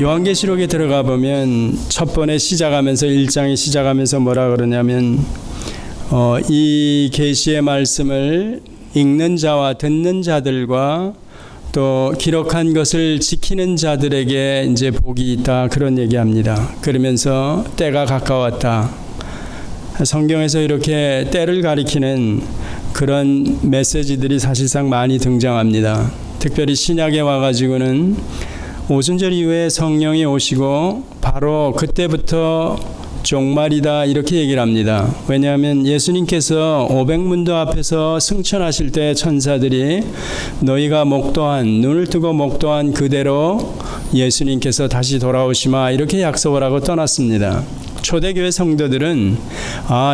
요한계시록에 들어가 보면 첫 번에 시작하면서 1장에 시작하면서 뭐라 그러냐면 이 계시의 말씀을 읽는 자와 듣는 자들과 또 기록한 것을 지키는 자들에게 이제 복이 있다, 그런 얘기합니다. 그러면서 때가 가까웠다. 성경에서 이렇게 때를 가리키는 그런 메시지들이 사실상 많이 등장합니다. 특별히 신약에 와가지고는 오순절 이후에 성령이 오시고 바로 그때부터 종말이다, 이렇게 얘기를 합니다. 왜냐하면 예수님께서 500문도 앞에서 승천하실 때 천사들이 너희가 목도한, 눈을 뜨고 목도한 그대로 예수님께서 다시 돌아오시마, 이렇게 약속을 하고 떠났습니다. 초대교회 성도들은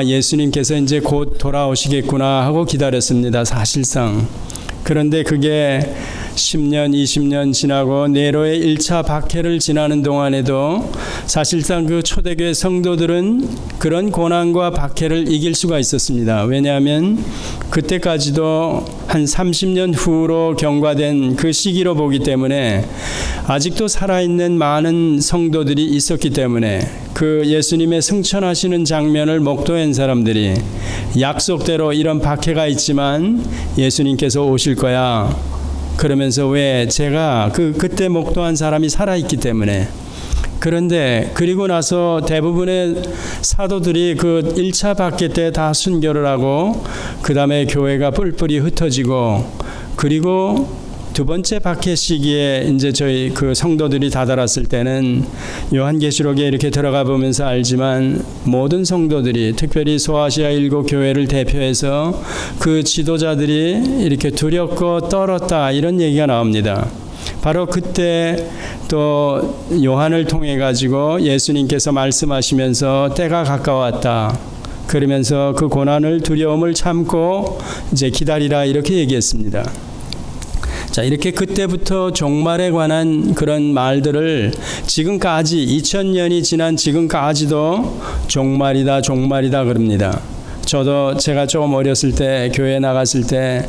예수님께서 이제 곧 돌아오시겠구나 하고 기다렸습니다, 사실상. 그런데 그게 10년, 20년 지나고 네로의 1차 박해를 지나는 동안에도 사실상 그 초대교회 성도들은 그런 고난과 박해를 이길 수가 있었습니다. 왜냐하면 그때까지도 한 30년 후로 경과된 그 시기로 보기 때문에 아직도 살아있는 많은 성도들이 있었기 때문에 그 예수님의 승천하시는 장면을 목도한 사람들이 약속대로 이런 박해가 있지만 예수님께서 오실 거야, 그러면서 왜 제가 그때 목도한 사람이 살아있기 때문에. 그런데 그리고 나서 대부분의 사도들이 그 1차 박해 때 다 순교를 하고 그 다음에 교회가 뿔뿔이 흩어지고, 그리고 두 번째 박해 시기에 이제 저희 그 성도들이 다다랐을 때는 요한계시록에 이렇게 들어가 보면서 알지만 모든 성도들이, 특별히 소아시아 7교회를 대표해서 그 지도자들이 이렇게 두렵고 떨었다, 이런 얘기가 나옵니다. 바로 그때 또 요한을 통해 가지고 예수님께서 말씀하시면서 때가 가까웠다, 그러면서 그 고난을, 두려움을 참고 이제 기다리라, 이렇게 얘기했습니다. 자, 이렇게 그때부터 종말에 관한 그런 말들을 지금까지 2000년이 지난 지금까지도 종말이다, 종말이다 그럽니다. 저도 제가 조금 어렸을 때 교회 나갔을 때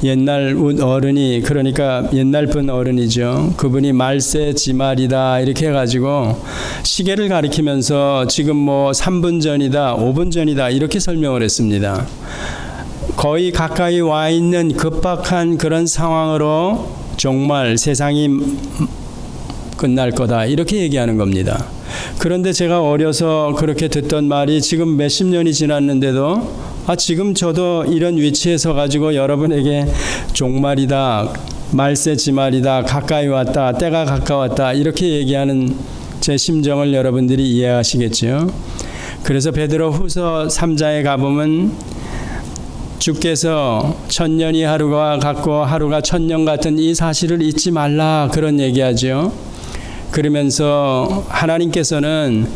옛날 어른이, 그러니까 옛날 분 어른이죠, 그분이 말세 지말이다 이렇게 해가지고 시계를 가리키면서 지금 뭐 3분 전이다, 5분 전이다 이렇게 설명을 했습니다. 거의 가까이 와 있는 급박한 그런 상황으로 종말, 세상이 끝날 거다 이렇게 얘기하는 겁니다. 그런데 제가 어려서 그렇게 듣던 말이 지금 몇십 년이 지났는데도 지금 저도 이런 위치에 서 가지고 여러분에게 종말이다, 말세 지말이다, 가까이 왔다, 때가 가까웠다 이렇게 얘기하는 제 심정을 여러분들이 이해하시겠죠. 그래서 베드로 후서 3장에 가보면 주께서 1000년이 하루가 같고 하루가 1000년 같은 이 사실을 잊지 말라, 그런 얘기하죠. 그러면서 하나님께서는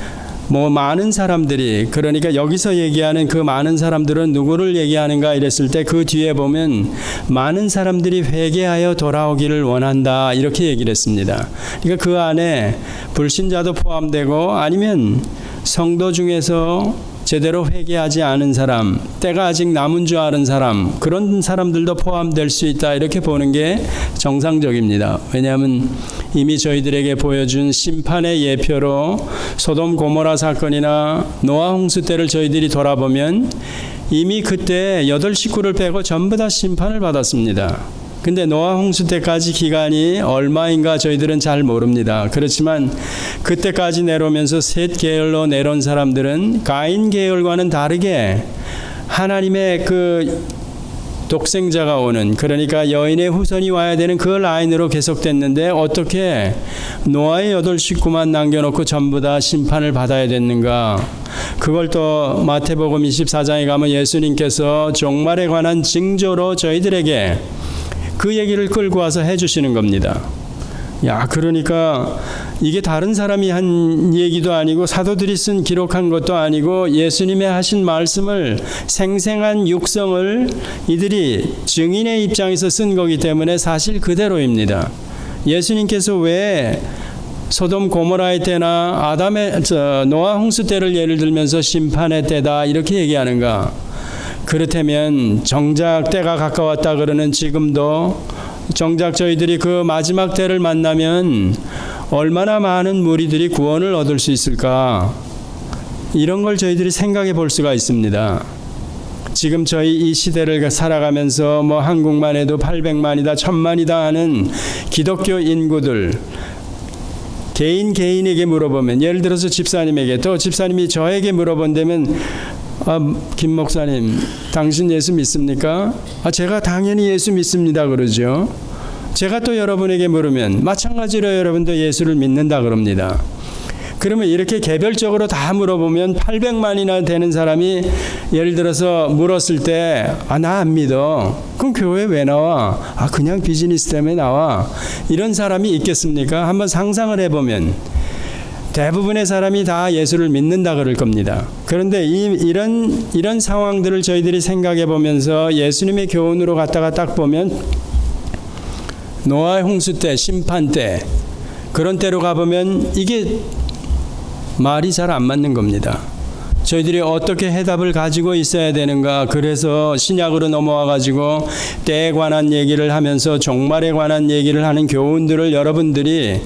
뭐 많은 사람들이, 그러니까 여기서 얘기하는 그 많은 사람들은 누구를 얘기하는가 이랬을 때 그 뒤에 보면 많은 사람들이 회개하여 돌아오기를 원한다 이렇게 얘기를 했습니다. 그러니까 그 안에 불신자도 포함되고 아니면 성도 중에서 제대로 회개하지 않은 사람, 때가 아직 남은 줄 아는 사람, 그런 사람들도 포함될 수 있다 이렇게 보는 게 정상적입니다. 왜냐하면 이미 저희들에게 보여준 심판의 예표로 소돔 고모라 사건이나 노아 홍수 때를 저희들이 돌아보면 이미 그때 8 식구를 빼고 전부 다 심판을 받았습니다. 근데 노아 홍수 때까지 기간이 얼마인가 저희들은 잘 모릅니다. 그렇지만 그때까지 내려오면서 셋 계열로 내려온 사람들은 가인 계열과는 다르게 하나님의 그 독생자가 오는, 그러니까 여인의 후손이 와야 되는 그 라인으로 계속됐는데 어떻게 노아의 8 식구만 남겨놓고 전부 다 심판을 받아야 됐는가. 그걸 또 마태복음 24장에 가면 예수님께서 종말에 관한 징조로 저희들에게 그 얘기를 끌고 와서 해주시는 겁니다. 그러니까 이게 다른 사람이 한 얘기도 아니고 사도들이 기록한 것도 아니고 예수님의 하신 말씀을, 생생한 육성을 이들이 증인의 입장에서 쓴 거기 때문에 사실 그대로입니다. 예수님께서 왜 소돔 고모라의 때나 노아 홍수 때를 예를 들면서 심판의 때다 이렇게 얘기하는가? 그렇다면 정작 때가 가까웠다 그러는 지금도 정작 저희들이 그 마지막 때를 만나면 얼마나 많은 무리들이 구원을 얻을 수 있을까? 이런 걸 저희들이 생각해 볼 수가 있습니다. 지금 저희 이 시대를 살아가면서 뭐 한국만 해도 800만이다, 1000만이다 하는 기독교 인구들, 개인에게 물어보면, 예를 들어서 집사님에게, 또 집사님이 저에게 물어본다면, 김 목사님, 당신 예수 믿습니까? 제가 당연히 예수 믿습니다 그러죠. 제가 또 여러분에게 물으면 마찬가지로 여러분도 예수를 믿는다 그럽니다. 그러면 이렇게 개별적으로 다 물어보면 800만이나 되는 사람이 예를 들어서 물었을 때 나 안 믿어. 그럼 교회 왜 나와? 그냥 비즈니스 때문에 나와. 이런 사람이 있겠습니까? 한번 상상을 해보면 대부분의 사람이 다 예수를 믿는다 그럴 겁니다. 그런데 이런 상황들을 저희들이 생각해 보면서 예수님의 교훈으로 갖다가 딱 보면 노아의 홍수 때, 심판 때, 그런 때로 가보면 이게 말이 잘 안 맞는 겁니다. 저희들이 어떻게 해답을 가지고 있어야 되는가. 그래서 신약으로 넘어와 가지고 때에 관한 얘기를 하면서 종말에 관한 얘기를 하는 교훈들을 여러분들이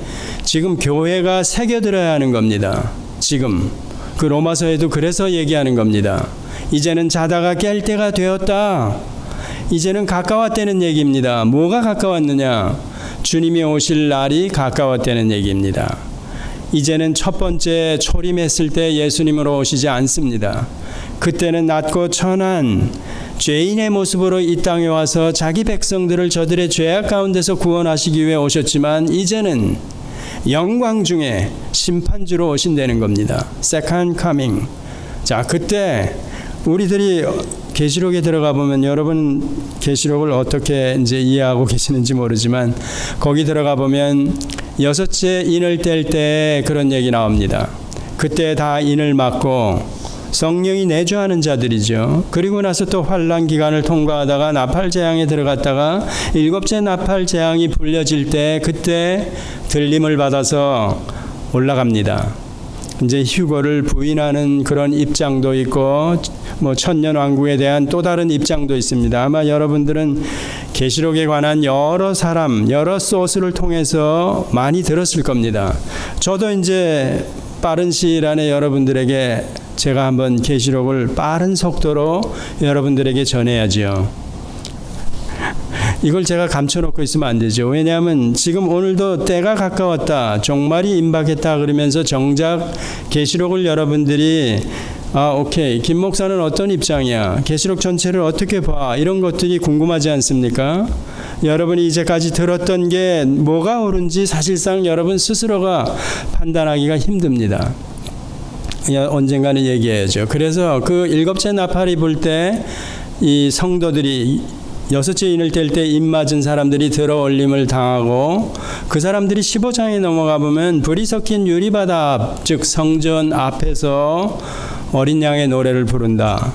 지금 교회가 새겨들어야 하는 겁니다. 지금 그 로마서에도 그래서 얘기하는 겁니다. 이제는 자다가 깰 때가 되었다. 이제는 가까웠다는 얘기입니다. 뭐가 가까웠느냐? 주님이 오실 날이 가까웠다는 얘기입니다. 이제는 첫 번째 초림했을 때 예수님으로 오시지 않습니다. 그때는 낮고 천한 죄인의 모습으로 이 땅에 와서 자기 백성들을 저들의 죄악 가운데서 구원하시기 위해 오셨지만 이제는 영광 중에 심판주로 오신다는 겁니다. Second coming. 자, 그때 우리들이 계시록에 들어가 보면, 여러분 계시록을 어떻게 이제 이해하고 계시는지 모르지만 거기 들어가 보면 여섯째 인을 뗄 때 그런 얘기 나옵니다. 그때 다 인을 맞고 성령이 내주하는 자들이죠. 그리고 나서 또 환난 기간을 통과하다가 나팔 재앙에 들어갔다가 일곱째 나팔 재앙이 불려질 때 그때 들림을 받아서 올라갑니다. 이제 휴거를 부인하는 그런 입장도 있고 뭐 천년 왕국에 대한 또 다른 입장도 있습니다. 아마 여러분들은 계시록에 관한 여러 사람, 여러 소스를 통해서 많이 들었을 겁니다. 저도 이제 빠른 시일 안에 여러분들에게 제가 한번 계시록을 빠른 속도로 여러분들에게 전해야지요. 이걸 제가 감춰놓고 있으면 안 되죠. 왜냐하면 지금 오늘도 때가 가까웠다, 종말이 임박했다 그러면서 정작 계시록을 여러분들이 오케이, 김 목사는 어떤 입장이야? 계시록 전체를 어떻게 봐? 이런 것들이 궁금하지 않습니까? 여러분이 이제까지 들었던 게 뭐가 옳은지 사실상 여러분 스스로가 판단하기가 힘듭니다. 언젠가는 얘기해야죠. 그래서 그 일곱째 나팔이 불 때 이 성도들이 여섯째 인을 뗄 때 입 맞은 사람들이 들어올림을 당하고 그 사람들이 15장에 넘어가 보면 불이 섞인 유리바다 앞, 즉 성전 앞에서 어린 양의 노래를 부른다.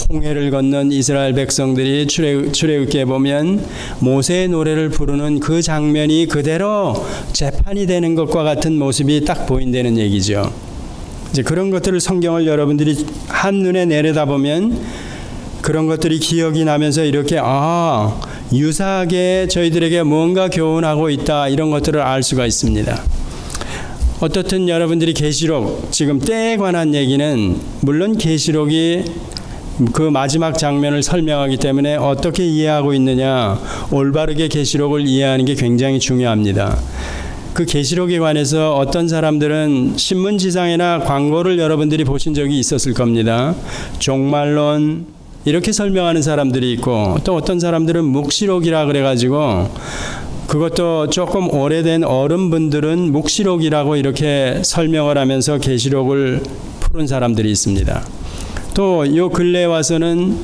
홍해를 건넌 이스라엘 백성들이 출애굽기에 보면 모세의 노래를 부르는 그 장면이 그대로 재판이 되는 것과 같은 모습이 딱 보인다는 얘기죠. 이제 그런 것들을 성경을 여러분들이 한눈에 내려다보면 그런 것들이 기억이 나면서 이렇게 유사하게 저희들에게 뭔가 교훈하고 있다, 이런 것들을 알 수가 있습니다. 어떻든 여러분들이 계시록, 지금 때에 관한 얘기는 물론 계시록이 그 마지막 장면을 설명하기 때문에 어떻게 이해하고 있느냐, 올바르게 계시록을 이해하는 게 굉장히 중요합니다. 그 계시록에 관해서 어떤 사람들은 신문지상이나 광고를 여러분들이 보신 적이 있었을 겁니다. 종말론 이렇게 설명하는 사람들이 있고, 또 어떤 사람들은 묵시록이라 그래가지고 그것도 조금 오래된 어른분들은 묵시록이라고 이렇게 설명을 하면서 계시록을 푸는 사람들이 있습니다. 또 요 근래에 와서는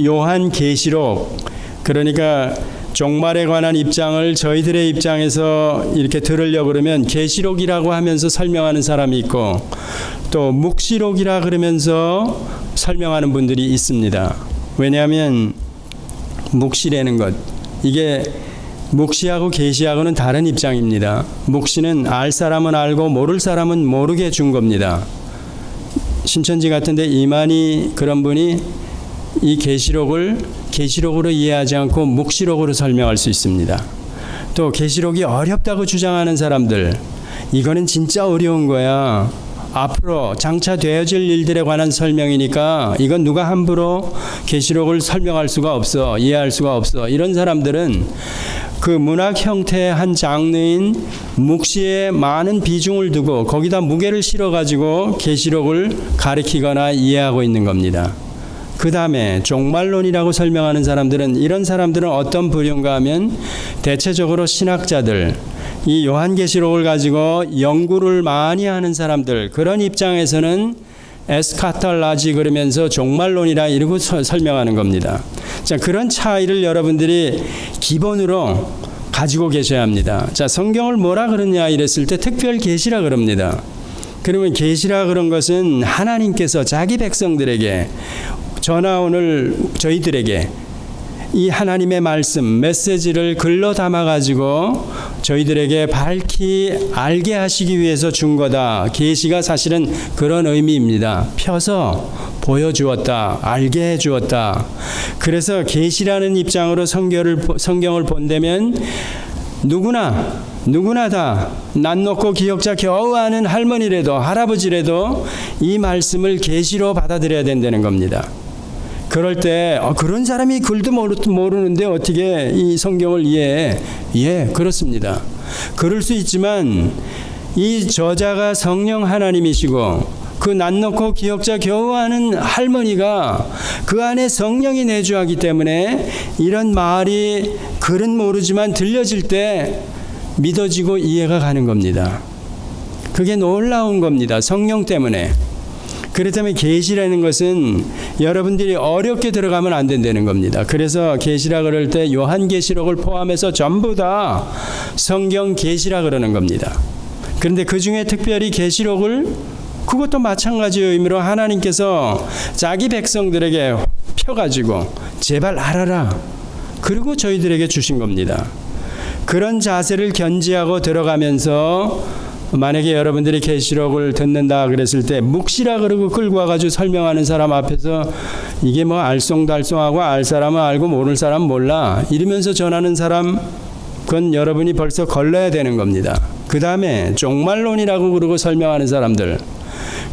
요한 계시록, 그러니까 종말에 관한 입장을 저희들의 입장에서 이렇게 들으려고 그러면 계시록이라고 하면서 설명하는 사람이 있고, 또 묵시록이라 그러면서 설명하는 분들이 있습니다. 왜냐하면 묵시라는 것, 이게 묵시하고 계시하고는 다른 입장입니다. 묵시는 알 사람은 알고 모를 사람은 모르게 준 겁니다. 신천지 같은데 이만희 그런 분이 이 계시록을 계시록으로 이해하지 않고 묵시록으로 설명할 수 있습니다. 또 계시록이 어렵다고 주장하는 사람들, 이거는 진짜 어려운 거야. 앞으로 장차 되어질 일들에 관한 설명이니까 이건 누가 함부로 계시록을 설명할 수가 없어. 이해할 수가 없어. 이런 사람들은 그 문학 형태의 한 장르인 묵시에 많은 비중을 두고 거기다 무게를 실어가지고 계시록을 가리키거나 이해하고 있는 겁니다. 그 다음에 종말론이라고 설명하는 사람들은, 이런 사람들은 어떤 부류인가 하면 대체적으로 신학자들, 이 요한계시록을 가지고 연구를 많이 하는 사람들, 그런 입장에서는 에스카탈라지 그러면서 종말론이라 이러고 설명하는 겁니다. 자, 그런 차이를 여러분들이 기본으로 가지고 계셔야 합니다. 자, 성경을 뭐라 그러냐 이랬을 때 특별 계시라 그럽니다. 그러면 계시라 그런 것은 하나님께서 자기 백성들에게, 저나 오늘 저희들에게 이 하나님의 말씀, 메시지를 글로 담아가지고 저희들에게 밝히 알게 하시기 위해서 준 거다. 계시가 사실은 그런 의미입니다. 펴서 보여주었다. 알게 해주었다. 그래서 계시라는 입장으로 성경을 본다면 누구나 다 낯 놓고 기억자 겨우 아는 할머니라도 할아버지라도 이 말씀을 계시로 받아들여야 된다는 겁니다. 그럴 때 그런 사람이 글도 모르는데 어떻게 이 성경을 이해해? 예, 그렇습니다. 그럴 수 있지만 이 저자가 성령 하나님이시고 그 낯 놓고 기억자 겨우 아는 할머니가 그 안에 성령이 내주하기 때문에 이런 말이 글은 모르지만 들려질 때 믿어지고 이해가 가는 겁니다. 그게 놀라운 겁니다. 성령 때문에. 그렇다면 계시라는 것은 여러분들이 어렵게 들어가면 안 된다는 겁니다. 그래서 계시라 그럴 때 요한계시록을 포함해서 전부 다 성경 계시라 그러는 겁니다. 그런데 그 중에 특별히 계시록을, 그것도 마찬가지의 의미로 하나님께서 자기 백성들에게 펴가지고 제발 알아라. 그리고 저희들에게 주신 겁니다. 그런 자세를 견지하고 들어가면서 만약에 여러분들이 계시록을 듣는다 그랬을 때 묵시라 그러고 끌고 와가지고 설명하는 사람 앞에서 이게 뭐 알쏭달쏭하고 알 사람은 알고 모를 사람은 몰라 이러면서 전하는 사람, 그건 여러분이 벌써 걸러야 되는 겁니다. 그 다음에 종말론이라고 그러고 설명하는 사람들,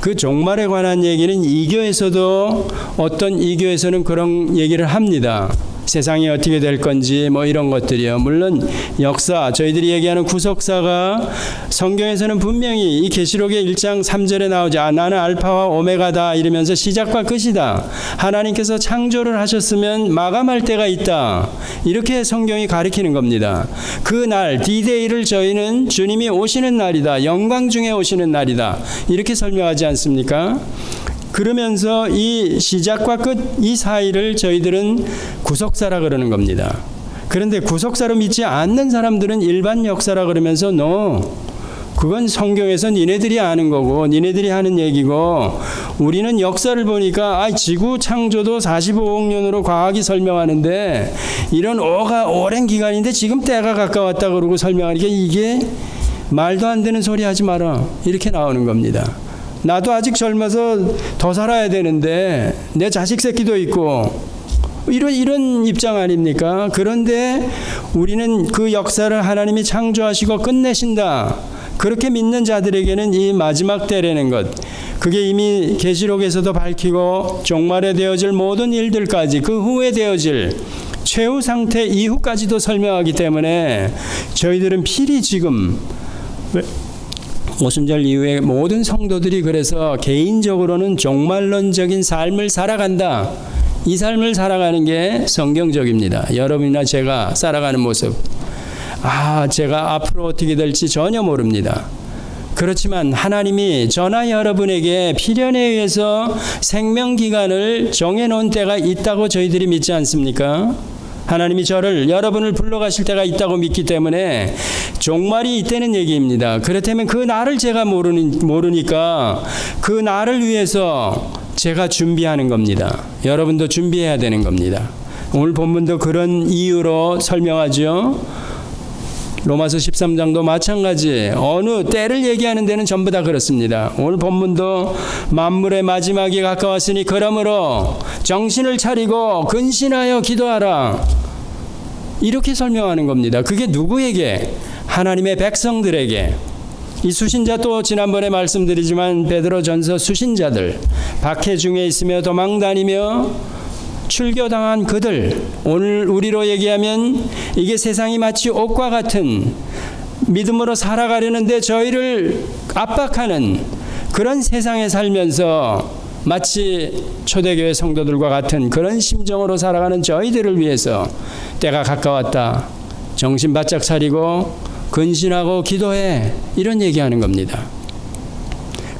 그 종말에 관한 얘기는 이교에서도 어떤 이교에서는 그런 얘기를 합니다. 세상이 어떻게 될 건지 뭐 이런 것들이요. 물론 역사, 저희들이 얘기하는 구속사가 성경에서는 분명히 이 계시록의 1장 3절에 나오지, 나는 알파와 오메가다 이러면서 시작과 끝이다. 하나님께서 창조를 하셨으면 마감할 때가 있다. 이렇게 성경이 가리키는 겁니다. 그 날 D-Day를 저희는 주님이 오시는 날이다. 영광 중에 오시는 날이다. 이렇게 설명하지 않습니까? 그러면서 이 시작과 끝 이 사이를 저희들은 구속사라 그러는 겁니다. 그런데 구속사로 믿지 않는 사람들은 일반 역사라 그러면서 그건 성경에서 니네들이 아는 거고 니네들이 하는 얘기고, 우리는 역사를 보니까 지구 창조도 45억 년으로 과학이 설명하는데 이런 오랜 기간인데 지금 때가 가까웠다 그러고 설명하니까 이게 말도 안 되는 소리 하지 마라 이렇게 나오는 겁니다. 나도 아직 젊어서 더 살아야 되는데 내 자식 새끼도 있고 이런 입장 아닙니까? 그런데 우리는 그 역사를 하나님이 창조하시고 끝내신다. 그렇게 믿는 자들에게는 이 마지막 때라는 것, 그게 이미 계시록에서도 밝히고 종말에 되어질 모든 일들까지 그 후에 되어질 최후 상태 이후까지도 설명하기 때문에 저희들은 필히 지금 오순절 이후에 모든 성도들이 그래서 개인적으로는 종말론적인 삶을 살아간다. 이 삶을 살아가는 게 성경적입니다. 여러분이나 제가 살아가는 모습. 제가 앞으로 어떻게 될지 전혀 모릅니다. 그렇지만 하나님이 저나 여러분에게 필연에 의해서 생명기간을 정해놓은 때가 있다고 저희들이 믿지 않습니까? 하나님이 여러분을 불러가실 때가 있다고 믿기 때문에 종말이 있다는 얘기입니다. 그렇다면 그 날을 제가 모르니까 그 날을 위해서 제가 준비하는 겁니다. 여러분도 준비해야 되는 겁니다. 오늘 본문도 그런 이유로 설명하죠. 로마서 13장도 마찬가지, 어느 때를 얘기하는 데는 전부 다 그렇습니다. 오늘 본문도 만물의 마지막이 가까웠으니 그러므로 정신을 차리고 근신하여 기도하라. 이렇게 설명하는 겁니다. 그게 누구에게? 하나님의 백성들에게. 이 수신자 또 지난번에 말씀드리지만 베드로전서 수신자들, 박해 중에 있으며 도망다니며 출교당한 그들, 오늘 우리로 얘기하면 이게 세상이 마치 옷과 같은 믿음으로 살아가려는데 저희를 압박하는 그런 세상에 살면서 마치 초대교회 성도들과 같은 그런 심정으로 살아가는 저희들을 위해서 때가 가까웠다. 정신 바짝 차리고 근신하고 기도해. 이런 얘기하는 겁니다.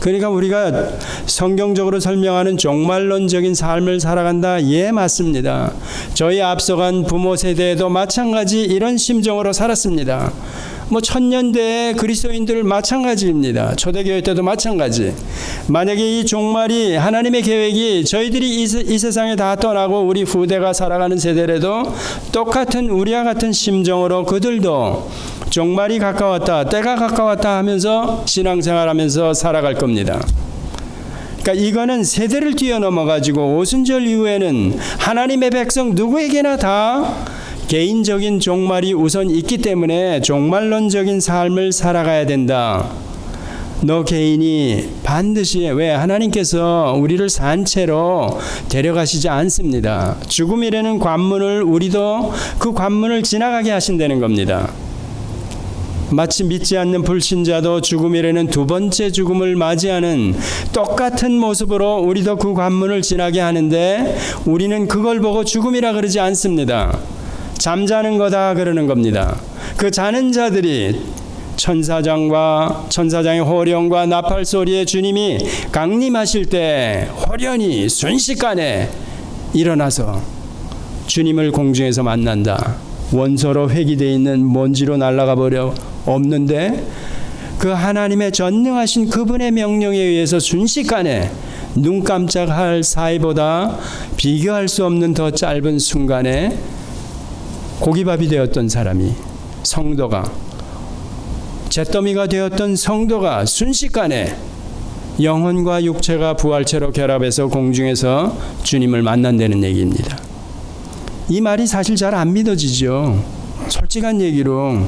그러니까 우리가 성경적으로 설명하는 종말론적인 삶을 살아간다. 예, 맞습니다. 저희 앞서간 부모 세대에도 마찬가지 이런 심정으로 살았습니다. 뭐 천년대의 그리스도인들 마찬가지입니다. 초대교회 때도 마찬가지. 만약에 이 종말이 하나님의 계획이 저희들이 이 세상에 다 떠나고 우리 후대가 살아가는 세대라도 똑같은 우리와 같은 심정으로 그들도 종말이 가까웠다, 때가 가까웠다 하면서 신앙생활하면서 살아갈 겁니다. 그러니까 이거는 세대를 뛰어넘어가지고 오순절 이후에는 하나님의 백성 누구에게나 다 개인적인 종말이 우선 있기 때문에 종말론적인 삶을 살아가야 된다. 너 개인이 반드시, 왜 하나님께서 우리를 산채로 데려가시지 않습니다. 죽음이라는 관문을 우리도 그 관문을 지나가게 하신다는 겁니다. 마치 믿지 않는 불신자도 죽음이라는 두 번째 죽음을 맞이하는 똑같은 모습으로 우리도 그 관문을 지나게 하는데 우리는 그걸 보고 죽음이라 그러지 않습니다. 잠자는 거다 그러는 겁니다. 그 자는 자들이 천사장의 호령과 나팔 소리에 주님이 강림하실 때 호련히 순식간에 일어나서 주님을 공중에서 만난다. 원소로 회귀되어 있는 먼지로 날아가 버려 없는데 그 하나님의 전능하신 그분의 명령에 의해서 순식간에 눈 깜짝할 사이보다 비교할 수 없는 더 짧은 순간에 고기밥이 되었던 사람이, 성도가, 잿더미가 되었던 성도가 순식간에 영혼과 육체가 부활체로 결합해서 공중에서 주님을 만난다는 얘기입니다. 이 말이 사실 잘 안 믿어지죠. 솔직한 얘기로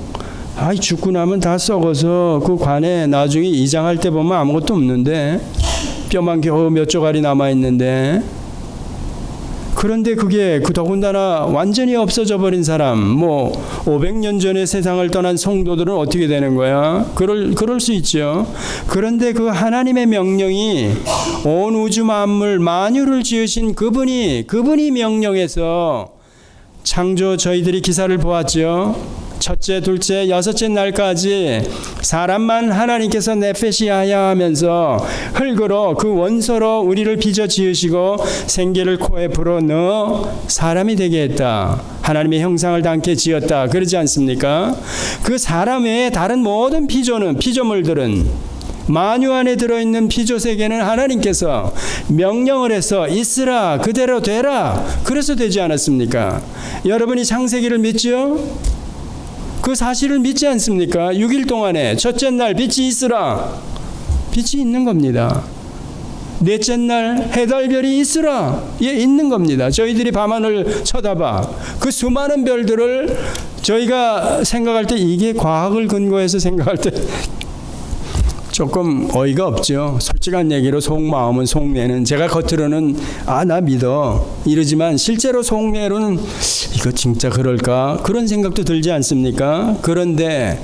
죽고 나면 다 썩어서 그 관에 나중에 이장할 때 보면 아무것도 없는데 뼈만 겨우 몇 조각이 남아있는데, 그런데 그게 더군다나 완전히 없어져 버린 사람, 500년 전에 세상을 떠난 성도들은 어떻게 되는 거야? 그럴 수 있죠. 그런데 그 하나님의 명령이 온 우주 만물 만유를 지으신 그분이 명령해서 창조, 저희들이 기사를 보았죠. 첫째, 둘째, 여섯째 날까지 사람만 하나님께서 네페시아야 하면서 흙으로 그 원소로 우리를 빚어 지으시고 생기를 코에 불어넣어 사람이 되게 했다. 하나님의 형상을 담게 지었다. 그러지 않습니까? 그 사람 외에 다른 모든 피조물들은, 만유 안에 들어있는 피조세계는 하나님께서 명령을 해서 있으라, 그대로 되라, 그래서 되지 않았습니까? 여러분이 창세기를 믿죠? 그 사실을 믿지 않습니까? 6일 동안에 첫째 날 빛이 있으라, 빛이 있는 겁니다. 넷째 날 해달별이 있으라, 있는 겁니다. 저희들이 밤하늘 쳐다봐 그 수많은 별들을 저희가 생각할 때, 이게 과학을 근거해서 생각할 때 조금 어이가 없죠. 솔직한 얘기로 속마음은, 속내는 제가 겉으로는 나 믿어 이러지만 실제로 속내로는 이거 진짜 그럴까? 그런 생각도 들지 않습니까? 그런데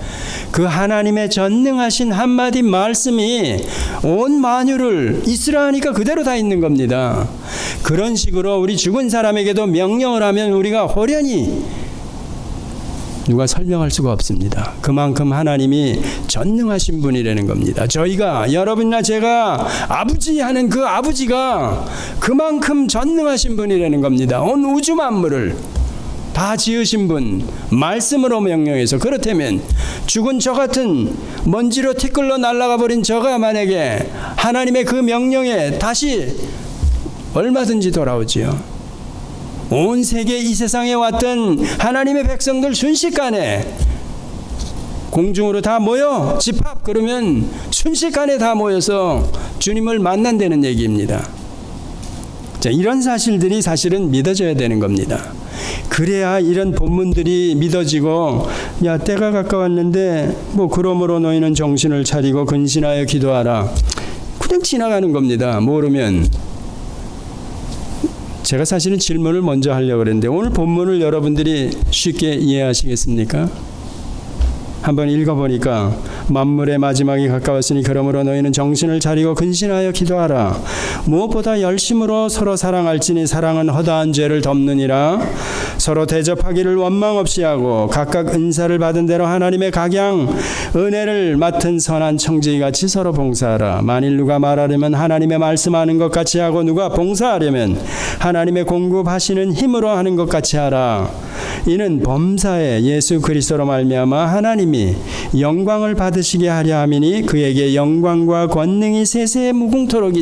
그 하나님의 전능하신 한마디 말씀이 온 만유를 있으라 하니까 그대로 다 있는 겁니다. 그런 식으로 우리 죽은 사람에게도 명령을 하면 우리가 호련히, 누가 설명할 수가 없습니다. 그만큼 하나님이 전능하신 분이라는 겁니다. 저희가, 여러분이나 제가 아버지 하는 그 아버지가 그만큼 전능하신 분이라는 겁니다. 온 우주 만물을 다 지으신 분, 말씀으로 명령해서. 그렇다면 죽은 저 같은 먼지로 티끌로 날아가 버린 저가 만약에 하나님의 그 명령에 다시 얼마든지 돌아오지요. 온 세계 이 세상에 왔던 하나님의 백성들 순식간에 공중으로 다 모여 집합, 그러면 순식간에 다 모여서 주님을 만난다는 얘기입니다. 자, 이런 사실들이 사실은 믿어져야 되는 겁니다. 그래야 이런 본문들이 믿어지고, 야, 때가 가까웠는데 뭐 그러므로 너희는 정신을 차리고 근신하여 기도하라. 그냥 지나가는 겁니다. 모르면. 제가 사실은 질문을 먼저 하려고 그랬는데 오늘 본문을 여러분들이 쉽게 이해하시겠습니까? 한번 읽어보니까 만물의 마지막이 가까웠으니 그러므로 너희는 정신을 차리고 근신하여 기도하라. 무엇보다 열심으로 서로 사랑할지니 사랑은 허다한 죄를 덮느니라. 서로 대접하기를 원망 없이 하고 각각 은사를 받은 대로 하나님의 각양 은혜를 맡은 선한 청지기같이 서로 봉사하라. 만일 누가 말하려면 하나님의 말씀하는 것 같이 하고 누가 봉사하려면 하나님의 공급하시는 힘으로 하는 것 같이 하라. 이는 범사에 예수 그리스도로 말미암아 하나님이 영광을 받으시게 하려 함이니 그에게 영광과 권능이 세세에 무궁토록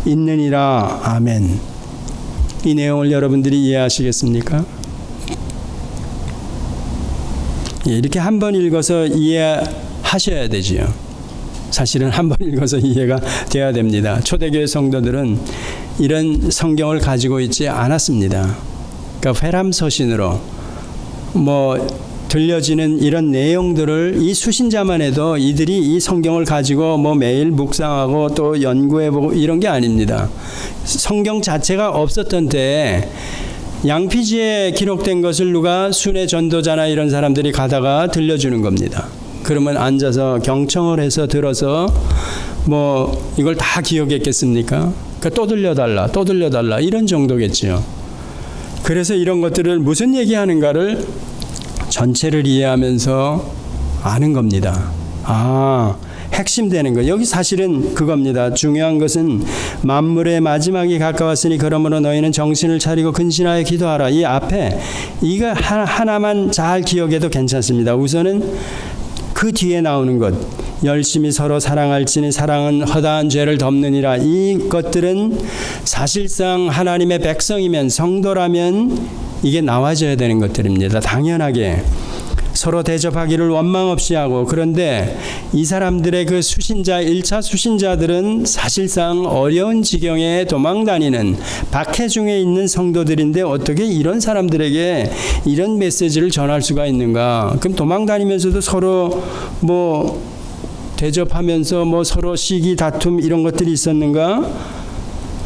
있느니라. 아멘. 이 내용을 여러분들이 이해하시겠습니까? 이렇게 한 번 읽어서 이해하셔야 되지요. 사실은 한 번 읽어서 이해가 돼야 됩니다. 초대교회 성도들은 이런 성경을 가지고 있지 않았습니다. 그러니까 회람서신으로 들려지는 이런 내용들을 이 수신자만 해도 이들이 이 성경을 가지고 매일 묵상하고 또 연구해보고 이런 게 아닙니다. 성경 자체가 없었던 때에 양피지에 기록된 것을 누가 순회 전도자나 이런 사람들이 가다가 들려주는 겁니다. 그러면 앉아서 경청을 해서 들어서 이걸 다 기억했겠습니까? 그러니까 또 들려달라 이런 정도겠죠. 그래서 이런 것들을 무슨 얘기하는가를 전체를 이해하면서 아는 겁니다. 핵심되는 거. 여기 사실은 그겁니다. 중요한 것은 만물의 마지막이 가까웠으니 그러므로 너희는 정신을 차리고 근신하여 기도하라. 이 앞에 이거 하나만 잘 기억해도 괜찮습니다. 우선은 그 뒤에 나오는 것. 열심히 서로 사랑할지니 사랑은 허다한 죄를 덮느니라. 이것들은 사실상 하나님의 백성이면 성도라면 이게 나와져야 되는 것들입니다. 당연하게 서로 대접하기를 원망 없이 하고. 그런데 이 사람들의 그 수신자 1차 수신자들은 사실상 어려운 지경에 도망다니는 박해 중에 있는 성도들인데 어떻게 이런 사람들에게 이런 메시지를 전할 수가 있는가? 그럼 도망다니면서도 서로 대접하면서 서로 시기 다툼 이런 것들이 있었는가?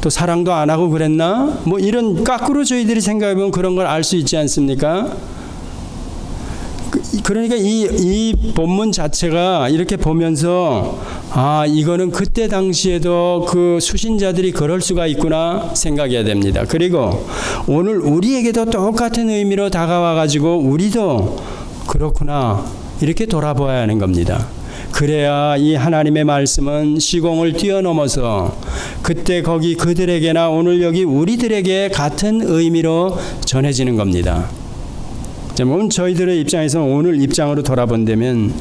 또 사랑도 안 하고 그랬나? 이런 거꾸로 저희들이 생각해보면 그런 걸 알 수 있지 않습니까? 그러니까 이 본문 자체가 이렇게 보면서 이거는 그때 당시에도 그 수신자들이 그럴 수가 있구나 생각해야 됩니다. 그리고 오늘 우리에게도 똑같은 의미로 다가와 가지고 우리도 그렇구나 이렇게 돌아보아야 하는 겁니다. 그래야 이 하나님의 말씀은 시공을 뛰어넘어서 그때 거기 그들에게나 오늘 여기 우리들에게 같은 의미로 전해지는 겁니다. 오늘 저희들의 입장에서 오늘 입장으로 돌아본다면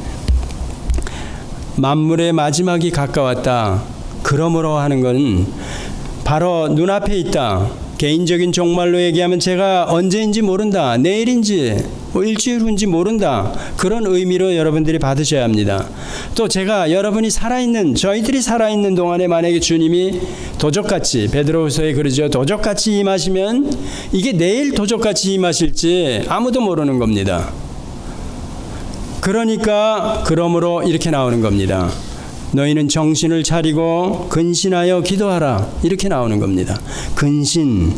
만물의 마지막이 가까웠다. 그러므로 하는 건 바로 눈앞에 있다. 개인적인 종말로 얘기하면 제가 언제인지 모른다. 내일인지 일주일 후인지 모른다. 그런 의미로 여러분들이 받으셔야 합니다. 또 제가 여러분이 저희들이 살아있는 동안에 만약에 주님이 도적같이 베드로후서에 그러죠. 도적같이 임하시면 이게 내일 도적같이 임하실지 아무도 모르는 겁니다. 그러니까 그러므로 이렇게 나오는 겁니다. 너희는 정신을 차리고 근신하여 기도하라. 이렇게 나오는 겁니다. 근신,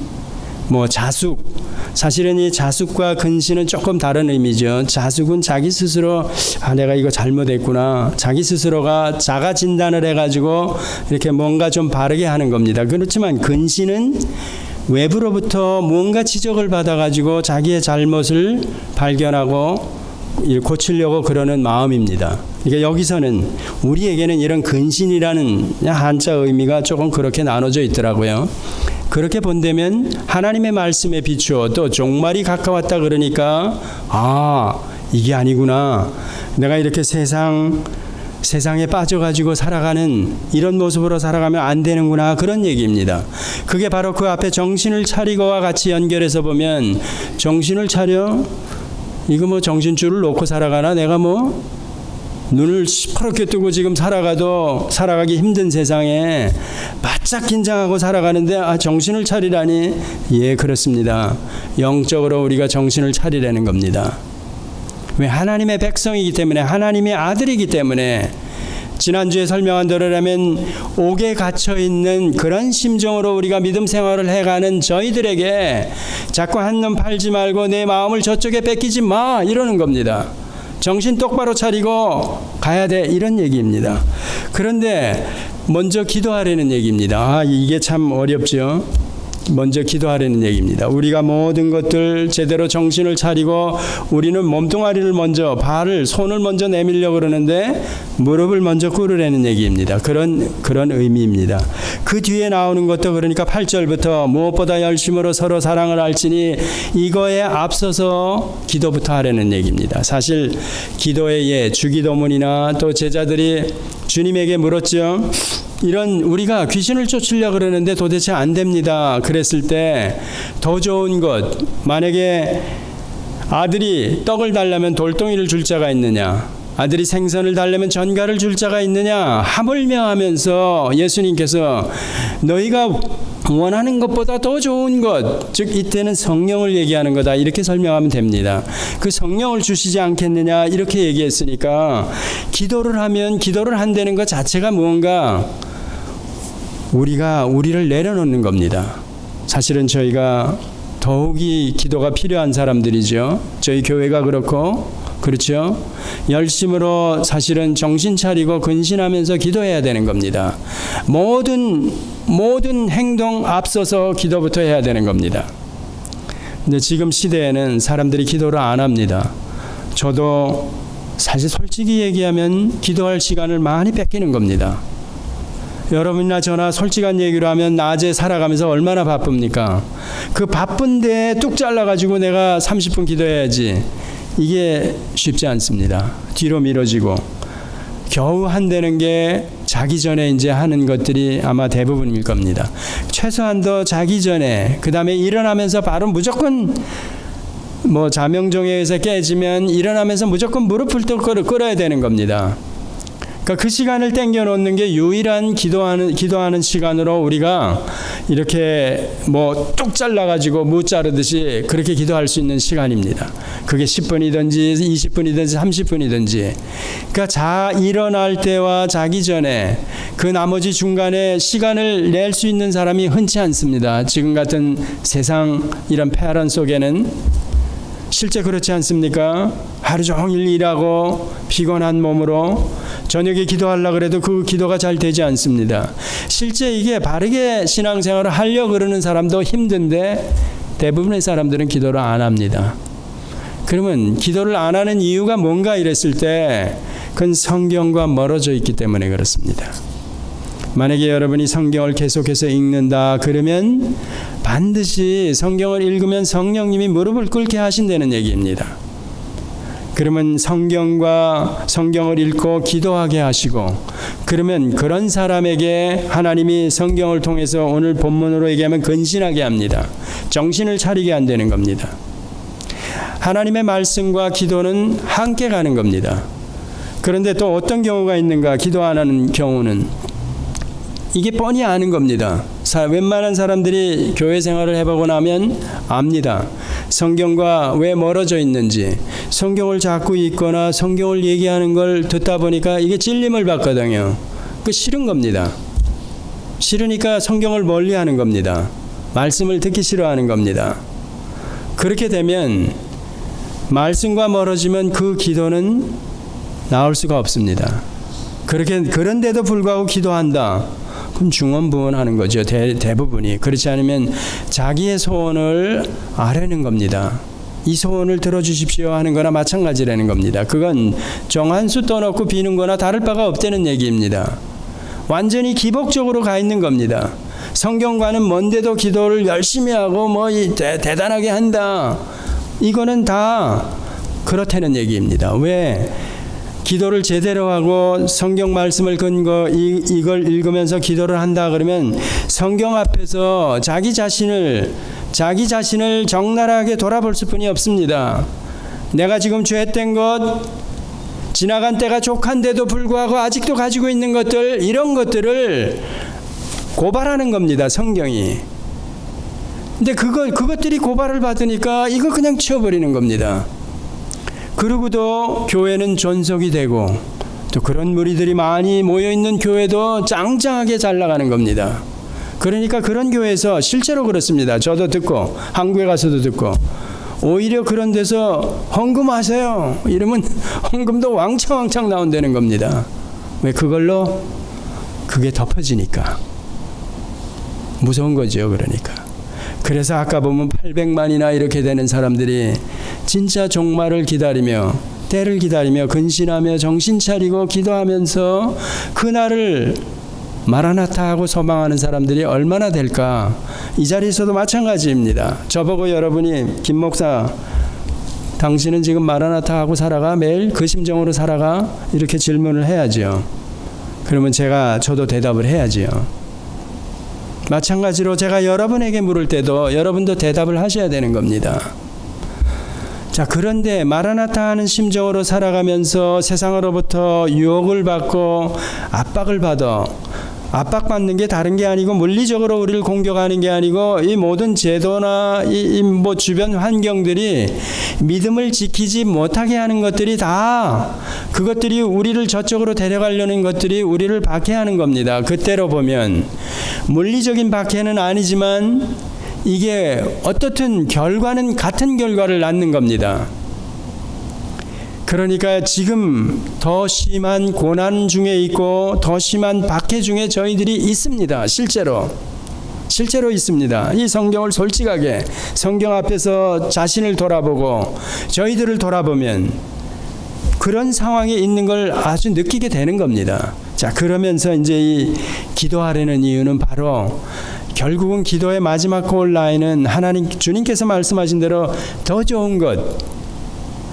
자숙. 사실은 이 자숙과 근신은 조금 다른 의미죠. 자숙은 자기 스스로 내가 이거 잘못했구나. 자기 스스로가 자가 진단을 해가지고 이렇게 뭔가 좀 바르게 하는 겁니다. 그렇지만 근신은 외부로부터 무언가 지적을 받아가지고 자기의 잘못을 발견하고 고치려고 그러는 마음입니다. 그러니까 여기서는 우리에게는 이런 근신이라는 한자 의미가 조금 그렇게 나눠져 있더라고요. 그렇게 본다면 하나님의 말씀에 비추어 또 종말이 가까웠다 그러니까 이게 아니구나. 내가 이렇게 세상에 빠져가지고 살아가는 이런 모습으로 살아가면 안 되는구나. 그런 얘기입니다. 그게 바로 그 앞에 정신을 차리고와 같이 연결해서 보면 정신을 차려? 이거 정신줄을 놓고 살아가나? 내가 눈을 시퍼렇게 뜨고 지금 살아가기 힘든 세상에 바짝 긴장하고 살아가는데 정신을 차리라니. 예, 그렇습니다. 영적으로 우리가 정신을 차리라는 겁니다. 왜? 하나님의 백성이기 때문에, 하나님의 아들이기 때문에. 지난주에 설명한 대로라면 옥에 갇혀있는 그런 심정으로 우리가 믿음 생활을 해가는 저희들에게 자꾸 한눈 팔지 말고 내 마음을 저쪽에 뺏기지 마, 이러는 겁니다. 정신 똑바로 차리고 가야 돼, 이런 얘기입니다. 그런데 먼저 기도하라는 얘기입니다. 이게 참 어렵죠. 먼저 기도하라는 얘기입니다. 우리가 모든 것들 제대로 정신을 차리고 우리는 몸뚱아리를 먼저, 손을 먼저 내밀려고 그러는데 무릎을 먼저 꿇으라는 얘기입니다. 그런 의미입니다. 그 뒤에 나오는 것도 그러니까 8절부터 무엇보다 열심으로 서로 사랑을 할지니 이거에 앞서서 기도부터 하라는 얘기입니다. 사실 기도의 주기도문이나 또 제자들이 주님에게 물었죠. 이런 우리가 귀신을 쫓으려고 그러는데 도대체 안 됩니다. 그랬을 때 더 좋은 것, 만약에 아들이 떡을 달라면 돌덩이를 줄 자가 있느냐, 아들이 생선을 달라면 전갈을 줄 자가 있느냐 하물며 하면서 예수님께서 너희가 원하는 것보다 더 좋은 것, 즉 이때는 성령을 얘기하는 거다, 이렇게 설명하면 됩니다. 그 성령을 주시지 않겠느냐 이렇게 얘기했으니까 기도를 한다는 것 자체가 무언가 우리를 내려놓는 겁니다. 사실은 저희가 더욱이 기도가 필요한 사람들이죠. 저희 교회가 그렇죠. 열심으로 사실은 정신 차리고 근신하면서 기도해야 되는 겁니다. 모든 행동 앞서서 기도부터 해야 되는 겁니다. 근데 지금 시대에는 사람들이 기도를 안 합니다. 저도 사실 솔직히 얘기하면 기도할 시간을 많이 뺏기는 겁니다. 여러분이나 저나 솔직한 얘기로 하면 낮에 살아가면서 얼마나 바쁩니까? 그 바쁜데 뚝 잘라가지고 내가 30분 기도해야지, 이게 쉽지 않습니다. 뒤로 미뤄지고 겨우 한다는 게 자기 전에 이제 하는 것들이 아마 대부분일 겁니다. 최소한도 자기 전에, 그 다음에 일어나면서 바로 무조건 자명종에서 깨지면 일어나면서 무조건 무릎을 꿇어야 되는 겁니다. 그러니까 그 시간을 땡겨 놓는 게 유일한 기도하는 시간으로 우리가 이렇게 뚝 잘라가지고 무 자르듯이 그렇게 기도할 수 있는 시간입니다. 그게 10분이든지 20분이든지 30분이든지. 그러니까 일어날 때와 자기 전에 그 나머지 중간에 시간을 낼 수 있는 사람이 흔치 않습니다. 지금 같은 세상 이런 폐활한 속에는. 실제 그렇지 않습니까? 하루 종일 일하고 피곤한 몸으로 저녁에 기도하려고 그래도 그 기도가 잘 되지 않습니다. 실제 이게 바르게 신앙생활을 하려고 그러는 사람도 힘든데 대부분의 사람들은 기도를 안 합니다. 그러면 기도를 안 하는 이유가 뭔가 이랬을 때 그건 성경과 멀어져 있기 때문에 그렇습니다. 만약에 여러분이 성경을 계속해서 읽는다 그러면 반드시 성경을 읽으면 성령님이 무릎을 꿇게 하신다는 얘기입니다. 그러면 성경을 읽고 기도하게 하시고, 그러면 그런 사람에게 하나님이 성경을 통해서 오늘 본문으로 얘기하면 근신하게 합니다. 정신을 차리게 한다는 겁니다. 하나님의 말씀과 기도는 함께 가는 겁니다. 그런데 또 어떤 경우가 있는가? 기도 안 하는 경우는 이게 뻔히 아는 겁니다. 웬만한 사람들이 교회 생활을 해보고 나면 압니다. 성경과 왜 멀어져 있는지. 성경을 자꾸 읽거나 성경을 얘기하는 걸 듣다 보니까 이게 찔림을 받거든요. 그 싫은 겁니다. 싫으니까 성경을 멀리 하는 겁니다. 말씀을 듣기 싫어하는 겁니다. 그렇게 되면 말씀과 멀어지면 그 기도는 나올 수가 없습니다. 그런데도 불구하고 기도한다. 그럼 중언부언하는 거죠. 대부분이. 그렇지 않으면 자기의 소원을 아뢰는 겁니다. 이 소원을 들어주십시오 하는 거나 마찬가지라는 겁니다. 그건 정한수 떠놓고 비는 거나 다를 바가 없다는 얘기입니다. 완전히 기복적으로 가 있는 겁니다. 성경과는 먼데도 기도를 열심히 하고 대단하게 한다. 이거는 다 그렇다는 얘기입니다. 왜? 기도를 제대로 하고 성경 말씀을 근거 이걸 읽으면서 기도를 한다 그러면 성경 앞에서 자기 자신을 적나라하게 돌아볼 수뿐이 없습니다. 내가 지금 죄했던 것, 지나간 때가 족한데도 불구하고 아직도 가지고 있는 것들, 이런 것들을 고발하는 겁니다, 성경이. 근데 그것들이 고발을 받으니까 이거 그냥 치워버리는 겁니다. 그러고도 교회는 존속이 되고 또 그런 무리들이 많이 모여있는 교회도 짱짱하게 잘 나가는 겁니다. 그러니까 그런 교회에서 실제로 그렇습니다. 저도 듣고 한국에 가서도 듣고 오히려 그런 데서 헌금하세요 이러면 헌금도 왕창 나온다는 겁니다. 왜? 그걸로 그게 덮어지니까. 무서운 거죠. 그러니까. 그래서 아까 보면 800만이나 이렇게 되는 사람들이 진짜 종말을 기다리며 때를 기다리며 근신하며 정신 차리고 기도하면서 그날을 마라나타 하고 소망하는 사람들이 얼마나 될까. 이 자리에서도 마찬가지입니다. 저보고 여러분이 김 목사 당신은 지금 마라나타 하고 살아가? 매일 그 심정으로 살아가? 이렇게 질문을 해야죠. 그러면 저도 대답을 해야지요. 마찬가지로 제가 여러분에게 물을 때도 여러분도 대답을 하셔야 되는 겁니다. 자, 그런데 마라나타 하는 심정으로 살아가면서 세상으로부터 유혹을 받고 압박받는 게 다른 게 아니고 물리적으로 우리를 공격하는 게 아니고 이 모든 제도나 뭐 주변 환경들이 믿음을 지키지 못하게 하는 것들이 다 그것들이 우리를 저쪽으로 데려가려는 것들이 우리를 박해하는 겁니다. 그때로 보면 물리적인 박해는 아니지만 이게 어떻든 결과는 같은 결과를 낳는 겁니다. 그러니까 지금 더 심한 고난 중에 있고 더 심한 박해 중에 저희들이 있습니다. 실제로 있습니다. 이 성경을 솔직하게 성경 앞에서 자신을 돌아보고 저희들을 돌아보면 그런 상황에 있는 걸 아주 느끼게 되는 겁니다. 자, 그러면서 이제 이 기도하려는 이유는 바로 결국은 기도의 마지막 골라인은 하나님 주님께서 말씀하신 대로 더 좋은 것,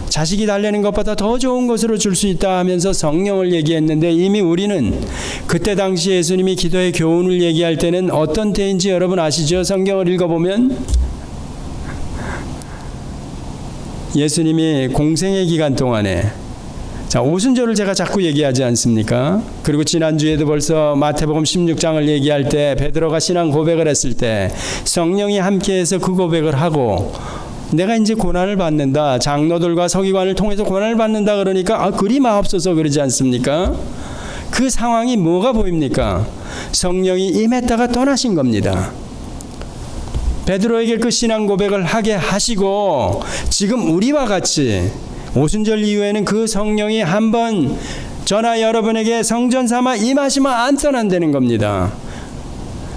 자식이 달래는 것보다 더 좋은 것으로 줄 수 있다 하면서 성령을 얘기했는데 이미 우리는 그때 당시 예수님이 기도의 교훈을 얘기할 때는 어떤 때인지 여러분 아시죠? 성경을 읽어보면 예수님이 공생의 기간 동안에 자, 오순절을 제가 자꾸 얘기하지 않습니까? 그리고 지난주에도 벌써 마태복음 16장을 얘기할 때 베드로가 신앙 고백을 했을 때 성령이 함께해서 그 고백을 하고 내가 이제 고난을 받는다. 장로들과 서기관을 통해서 고난을 받는다 그러니까 그리 마옵소서 그러지 않습니까? 그 상황이 뭐가 보입니까? 성령이 임했다가 떠나신 겁니다. 베드로에게 그 신앙 고백을 하게 하시고 지금 우리와 같이 오순절 이후에는 그 성령이 한번 저나 여러분에게 성전 삼아 임하시면 안 떠난다는 겁니다.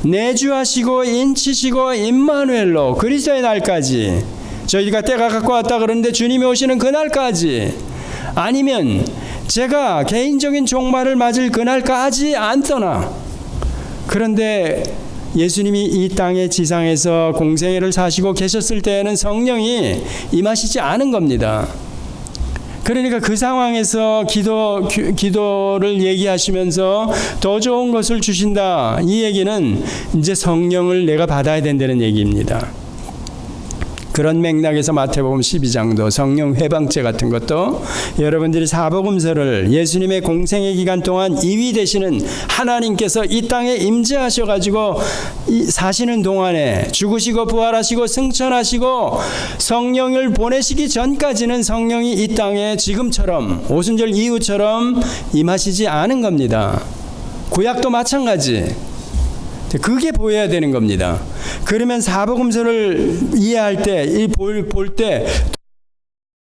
내주하시고 인치시고 임마누엘로 그리스도의 날까지 저희가 때가 갖고 왔다 그러는데 주님이 오시는 그날까지 아니면 제가 개인적인 종말을 맞을 그날까지 안 떠나. 그런데 예수님이 이 땅의 지상에서 공생애를 사시고 계셨을 때에는 성령이 임하시지 않은 겁니다. 그러니까 그 상황에서 기도를 얘기하시면서 더 좋은 것을 주신다. 이 얘기는 이제 성령을 내가 받아야 된다는 얘기입니다. 그런 맥락에서 마태복음 12장도 성령 회방죄 같은 것도 여러분들이 사복음서를 예수님의 공생의 기간 동안 이위 되시는 하나님께서 이 땅에 임재하셔가지고 사시는 동안에 죽으시고 부활하시고 승천하시고 성령을 보내시기 전까지는 성령이 이 땅에 지금처럼 오순절 이후처럼 임하시지 않은 겁니다. 구약도 마찬가지. 그게 보여야 되는 겁니다. 그러면 사복음서를 이해할 때, 볼 때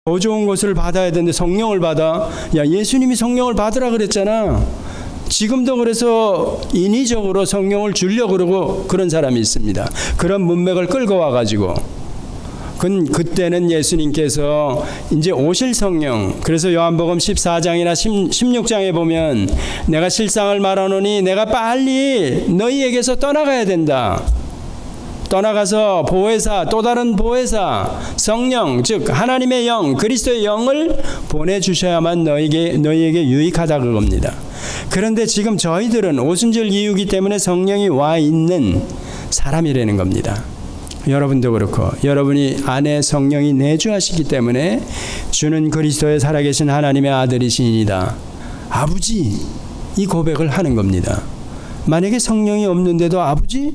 더 좋은 것을 받아야 되는데 성령을 받아. 야, 예수님이 성령을 받으라 그랬잖아. 지금도 그래서 인위적으로 성령을 주려고 그러고 그런 사람이 있습니다. 그런 문맥을 끌고 와가지고. 그때는 예수님께서 이제 오실 성령, 그래서 요한복음 14장이나 16장에 보면 내가 실상을 말하노니 내가 빨리 너희에게서 떠나가야 된다. 떠나가서 보혜사, 또 다른 보혜사, 성령, 즉 하나님의 영, 그리스도의 영을 보내주셔야만 너희에게 유익하다 그겁니다. 그런데 지금 저희들은 오순절 이후이기 때문에 성령이 와 있는 사람이라는 겁니다. 여러분도 그렇고 여러분이 안에 성령이 내주하시기 때문에 주는 그리스도의 살아계신 하나님의 아들이시니이다. 아버지, 이 고백을 하는 겁니다. 만약에 성령이 없는데도 아버지?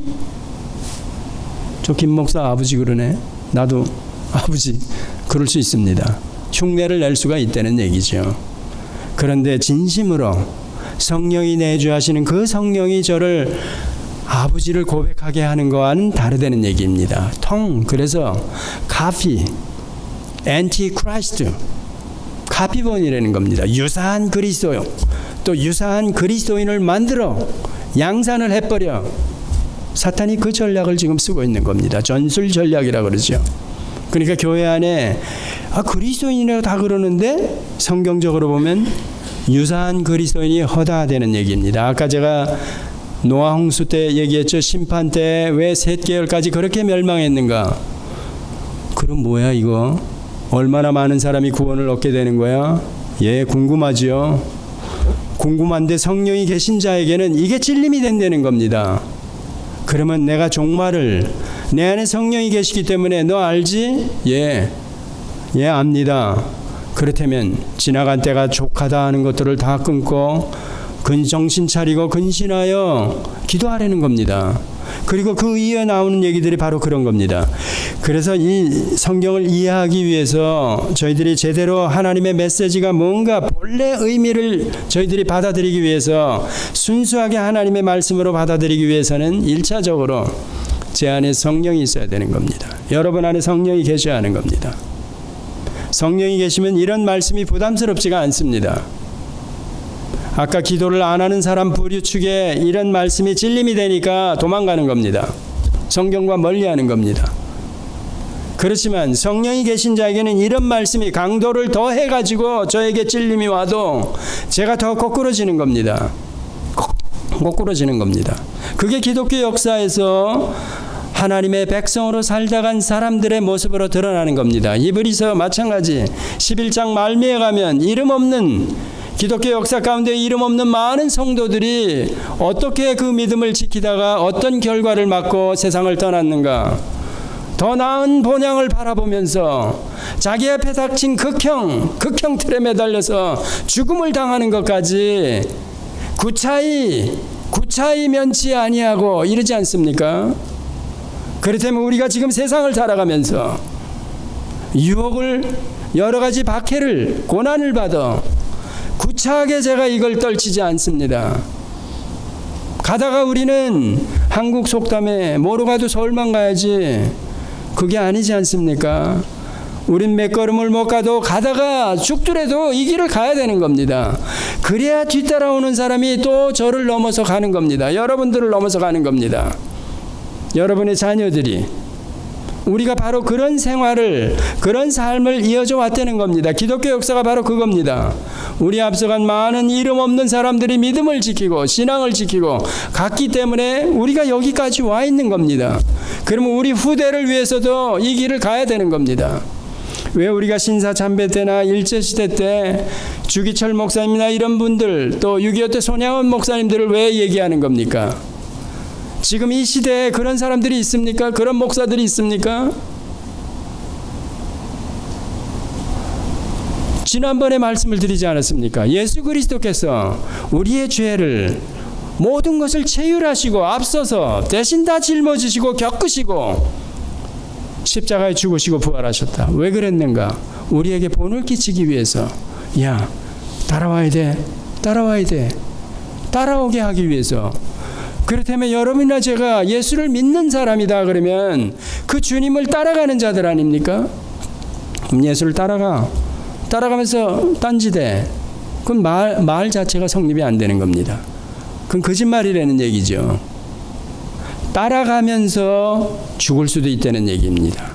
저 김 목사 아버지 그러네. 나도 아버지. 그럴 수 있습니다. 흉내를 낼 수가 있다는 얘기죠. 그런데 진심으로 성령이 내주하시는 그 성령이 저를 아버지를 고백하게 하는 거와는 다르다는 얘기입니다. 그래서 카피, 엔티크라이스트, 카피본이라는 겁니다. 유사한 그리스도요. 또 유사한 그리스도인을 만들어 양산을 해버려. 사탄이 그 전략을 지금 쓰고 있는 겁니다. 전술 전략이라고 그러죠. 그러니까 교회 안에 그리스도인이라고 다 그러는데 성경적으로 보면 유사한 그리스도인이 허다되는 얘기입니다. 아까 제가 노아 홍수 때 얘기했죠. 심판 때 왜 셋 계열까지 그렇게 멸망했는가? 그럼 뭐야 이거? 얼마나 많은 사람이 구원을 얻게 되는 거야? 예, 궁금하지요. 궁금한데 성령이 계신 자에게는 이게 찔림이 된다는 겁니다. 그러면 내가 종말을, 내 안에 성령이 계시기 때문에 너 알지? 예, 압니다. 그렇다면 지나간 때가 족하다 하는 것들을 다 끊고 정신 차리고 근신하여 기도하라는 겁니다. 그리고 그 이에 나오는 얘기들이 바로 그런 겁니다. 그래서 이 성경을 이해하기 위해서 저희들이 제대로 하나님의 메시지가 뭔가 본래 의미를 저희들이 받아들이기 위해서 순수하게 하나님의 말씀으로 받아들이기 위해서는 1차적으로 제 안에 성령이 있어야 되는 겁니다. 여러분 안에 성령이 계셔야 하는 겁니다. 성령이 계시면 이런 말씀이 부담스럽지가 않습니다. 아까 기도를 안 하는 사람 부류 측에 이런 말씀이 찔림이 되니까 도망가는 겁니다. 성경과 멀리하는 겁니다. 그렇지만 성령이 계신 자에게는 이런 말씀이 강도를 더 해가지고 저에게 찔림이 와도 제가 더 거꾸러지는 겁니다. 거꾸러지는 겁니다. 그게 기독교 역사에서 하나님의 백성으로 살다 간 사람들의 모습으로 드러나는 겁니다. 히브리서 마찬가지 11장 말미에 가면 이름 없는 기독교 역사 가운데 이름 없는 많은 성도들이 어떻게 그 믿음을 지키다가 어떤 결과를 맞고 세상을 떠났는가. 더 나은 본향을 바라보면서 자기 앞에 닥친 극형 틀에 매달려서 죽음을 당하는 것까지 구차히 면치 아니하고 이러지 않습니까? 그렇다면 우리가 지금 세상을 살아가면서 유혹을, 여러 가지 박해를, 고난을 받아 구차하게 제가 이걸 떨치지 않습니다. 가다가 우리는 한국 속담에 뭐로 가도 서울만 가야지, 그게 아니지 않습니까? 우린 몇 걸음을 못 가도 가다가 죽더라도 이 길을 가야 되는 겁니다. 그래야 뒤따라오는 사람이 또 저를 넘어서 가는 겁니다. 여러분들을 넘어서 가는 겁니다. 여러분의 자녀들이. 우리가 바로 그런 생활을, 그런 삶을 이어져 왔다는 겁니다. 기독교 역사가 바로 그겁니다. 우리 앞서간 많은 이름 없는 사람들이 믿음을 지키고 신앙을 지키고 갔기 때문에 우리가 여기까지 와 있는 겁니다. 그러면 우리 후대를 위해서도 이 길을 가야 되는 겁니다. 왜 우리가 신사참배 때나 일제시대 때 주기철 목사님이나 이런 분들, 또 6.25 때 손양원 목사님들을 왜 얘기하는 겁니까? 지금 이 시대에 그런 사람들이 있습니까? 그런 목사들이 있습니까? 지난번에 말씀을 드리지 않았습니까? 예수 그리스도께서 우리의 죄를, 모든 것을 체휼하시고 앞서서 대신 다 짊어지시고 겪으시고 십자가에 죽으시고 부활하셨다. 왜 그랬는가? 우리에게 본을 끼치기 위해서. 야, 따라와야 돼. 따라오게 하기 위해서. 그렇다면 여러분이나 제가 예수를 믿는 사람이다 그러면 그 주님을 따라가는 자들 아닙니까? 그럼 예수를 따라가면서 딴지대. 그건 말 자체가 성립이 안 되는 겁니다. 그건 거짓말이라는 얘기죠. 따라가면서 죽을 수도 있다는 얘기입니다.